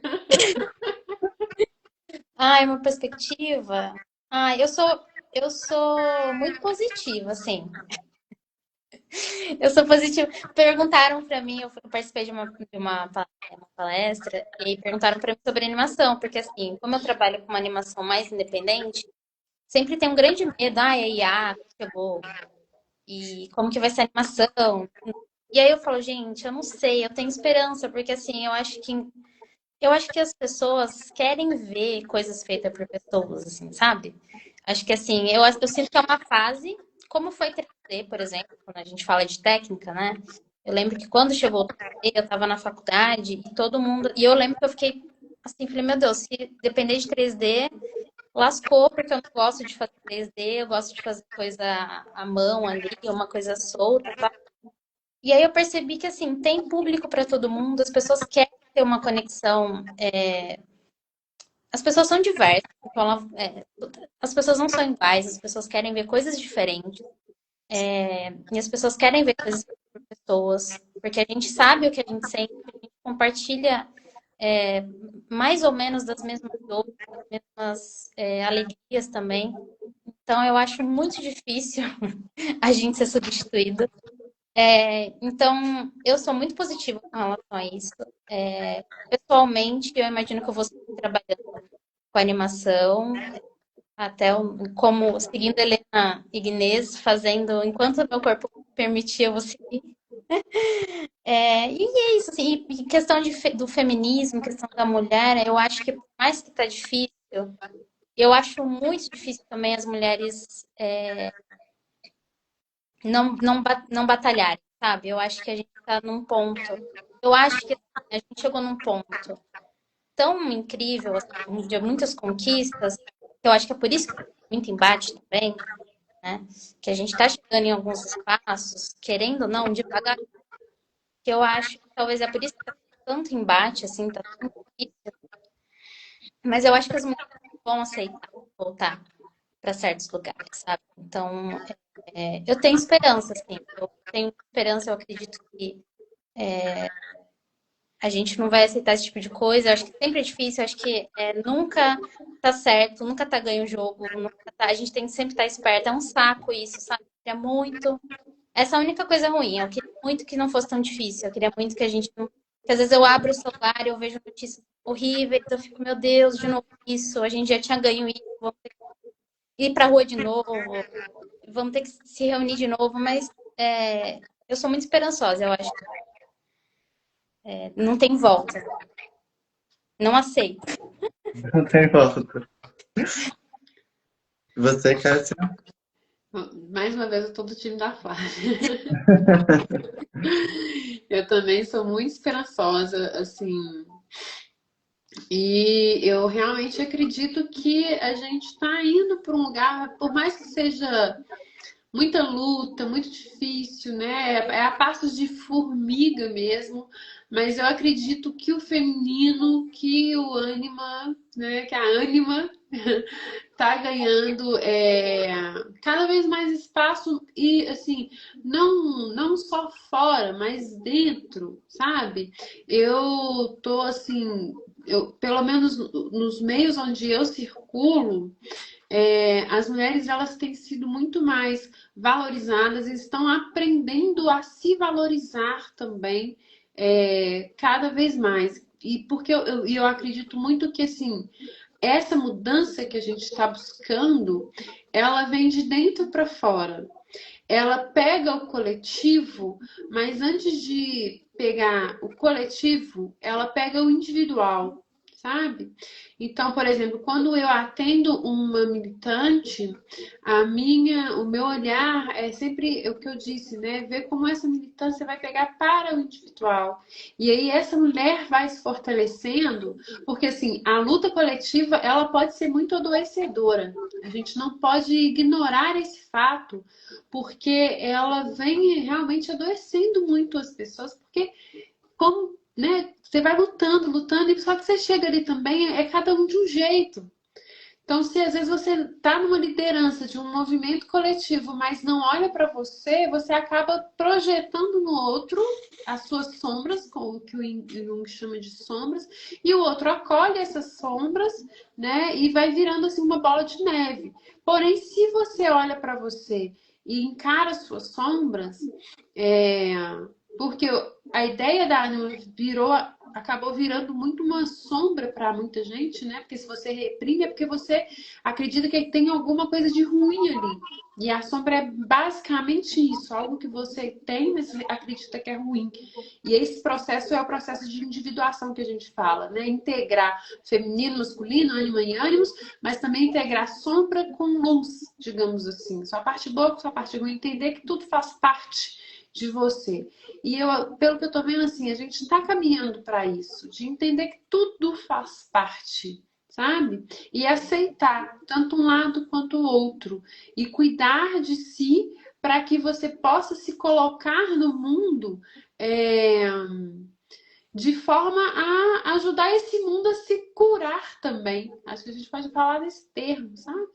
Ai, uma perspectiva. Ai, eu sou muito positiva, assim. Eu sou positiva. Perguntaram pra mim, eu participei de uma palestra, e aí perguntaram pra mim sobre animação, porque assim, como eu trabalho com uma animação mais independente, sempre tem um grande medo, ai, a IA chegou, e como que vai ser a animação? E aí eu falo, gente, eu não sei, eu tenho esperança, porque assim, eu acho que as pessoas querem ver coisas feitas por pessoas, assim, sabe? Acho que assim, eu sinto que é uma fase, como foi 3D, por exemplo, quando a gente fala de técnica, né? Eu lembro que quando chegou o 3D, eu estava na faculdade e todo mundo. E eu lembro que eu fiquei assim, falei, meu Deus, se depender de 3D, lascou, porque eu não gosto de fazer 3D, eu gosto de fazer coisa à mão ali, uma coisa solta, tá? E aí eu percebi que assim, tem público para todo mundo, as pessoas querem ter uma conexão. As pessoas são diversas, então as pessoas não são iguais, as pessoas querem ver coisas diferentes, e as pessoas querem ver coisas por pessoas, porque a gente sabe o que a gente sente, a gente compartilha é, mais ou menos das mesmas dores, das mesmas alegrias também. Então eu acho muito difícil a gente ser substituído. Então, eu sou muito positiva com relação a isso. Pessoalmente, eu imagino que eu vou seguir trabalhando com animação, até como seguindo Helena Ignez, fazendo enquanto o meu corpo permitir, eu vou seguir. E é isso, assim, e questão do feminismo, questão da mulher, eu acho que por mais que tá difícil, eu acho muito difícil também as mulheres não batalharem, sabe? Eu acho que a gente tá num ponto. Eu acho que assim, a gente chegou num ponto tão incrível, assim, de muitas conquistas, que eu acho que é por isso que tem muito embate também, né? Que a gente está chegando em alguns espaços, querendo ou não, devagar, que eu acho que talvez é por isso que tá tanto embate, assim, tá tão difícil, mas eu acho que as mulheres vão aceitar voltar para certos lugares, sabe? Então, eu tenho esperança, assim, eu tenho esperança, eu acredito que a gente não vai aceitar esse tipo de coisa. Eu acho que sempre é difícil, eu acho que nunca tá certo, nunca tá ganho o jogo, a gente tem que sempre estar esperto. É um saco isso, sabe? É muito. Essa é a única coisa ruim. Eu queria muito que não fosse tão difícil. Eu queria muito que a gente não. Porque às vezes eu abro o celular e eu vejo notícias horríveis, eu fico, meu Deus, de novo isso, a gente já tinha ganho isso, vamos ter que ir pra rua de novo, vamos ter que se reunir de novo, mas eu sou muito esperançosa, eu acho que não tem volta. Não aceito. Não tem volta. Você, Kátia? Mais uma vez, eu tô do time da Flávia. Eu também sou muito esperançosa, assim, e eu realmente acredito que a gente está indo para um lugar, por mais que seja muita luta, muito difícil, né? É a passos de formiga mesmo, mas eu acredito que o feminino, que o ânima, né? Que a ânima tá ganhando cada vez mais espaço e assim, não só fora, mas dentro, sabe? Eu tô assim, pelo menos nos meios onde eu circulo, as mulheres elas têm sido muito mais valorizadas e estão aprendendo a se valorizar também cada vez mais. E porque eu acredito muito que assim, essa mudança que a gente está buscando, ela vem de dentro para fora. Ela pega o coletivo, mas antes de pegar o coletivo, ela pega o individual, sabe? Então, por exemplo, quando eu atendo uma militante, o meu olhar é sempre o que eu disse, né? Ver como essa militância vai pegar para o individual. E aí essa mulher vai se fortalecendo, porque assim, a luta coletiva, ela pode ser muito adoecedora. A gente não pode ignorar esse fato, porque ela vem realmente adoecendo muito as pessoas, porque como, né, você vai lutando, lutando, e só que você chega ali também, cada um de um jeito. Então, se às vezes você está numa liderança de um movimento coletivo, mas não olha para você, você acaba projetando no outro as suas sombras, com o que o Jung chama de sombras, e o outro acolhe essas sombras, né? E vai virando assim uma bola de neve. Porém, se você olha para você e encara as suas sombras, é, porque a ideia da Anima acabou virando muito uma sombra para muita gente, né? Porque se você reprime é porque você acredita que tem alguma coisa de ruim ali. E a sombra é basicamente isso, algo que você tem, mas acredita que é ruim. E esse processo é o processo de individuação que a gente fala, né? Integrar feminino, masculino, ânima e ânimos, mas também integrar sombra com luz, digamos assim. Sua parte boa com sua parte ruim, entender que tudo faz parte de você. E eu, pelo que eu tô vendo, assim, a gente está caminhando para isso, de entender que tudo faz parte, sabe? E aceitar tanto um lado quanto o outro. E cuidar de si para que você possa se colocar no mundo de forma a ajudar esse mundo a se curar também. Acho que a gente pode falar nesse termo, sabe?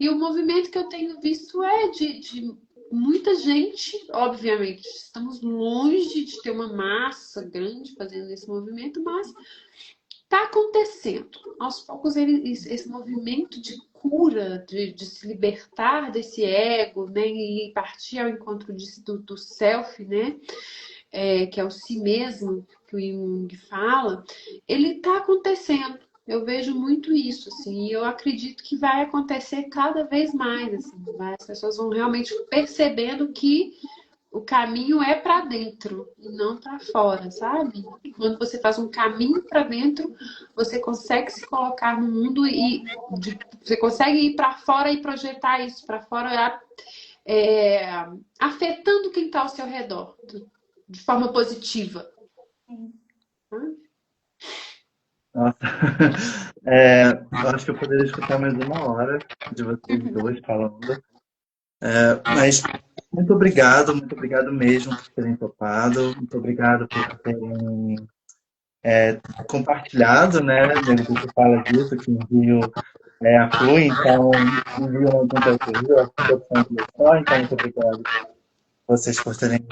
E o movimento que eu tenho visto é de muita gente, obviamente, estamos longe de ter uma massa grande fazendo esse movimento, mas está acontecendo. Aos poucos, esse movimento de cura, de se libertar desse ego, né, e partir ao encontro do self, né, que é o si mesmo, que o Jung fala, ele está acontecendo. Eu vejo muito isso, assim, e eu acredito que vai acontecer cada vez mais, assim, as pessoas vão realmente percebendo que o caminho é para dentro e não para fora, sabe? Quando você faz um caminho para dentro, você consegue se colocar no mundo e você consegue ir para fora e projetar isso para fora, afetando quem está ao seu redor de forma positiva. Nossa. Eu acho que eu poderia escutar mais 1 hora de vocês dois falando. Mas muito obrigado mesmo por terem topado, muito obrigado por terem compartilhado, né? Você fala disso, que o Rio a flui, então o Rio não tem o Rio, a produção de só, então muito obrigado vocês por terem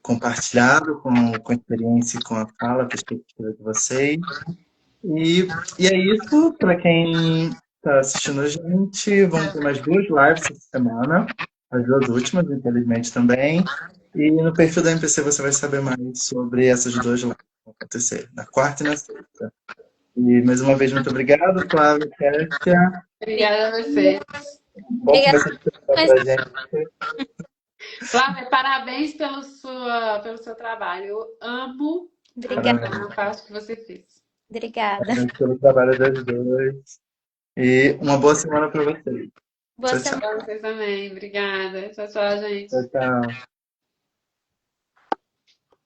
compartilhado com a experiência e com a fala, a perspectiva de vocês. E é isso, para quem está assistindo a gente, vamos ter mais 2 lives essa semana, as 2 últimas, infelizmente também. E no perfil da MPC você vai saber mais sobre essas 2 lives que vão acontecer, na quarta e na sexta. E mais uma vez, muito obrigado, Flávia, Kécia. Obrigada a vocês. Bom que você para a gente. Flávia, parabéns pelo seu trabalho. Eu amo a parte que você fez. Obrigada. Parabéns pelo trabalho das 2. E uma boa semana para vocês. Boa Tchau, tchau. Para vocês também. Obrigada. Tchau, tchau, gente. Tchau, tchau.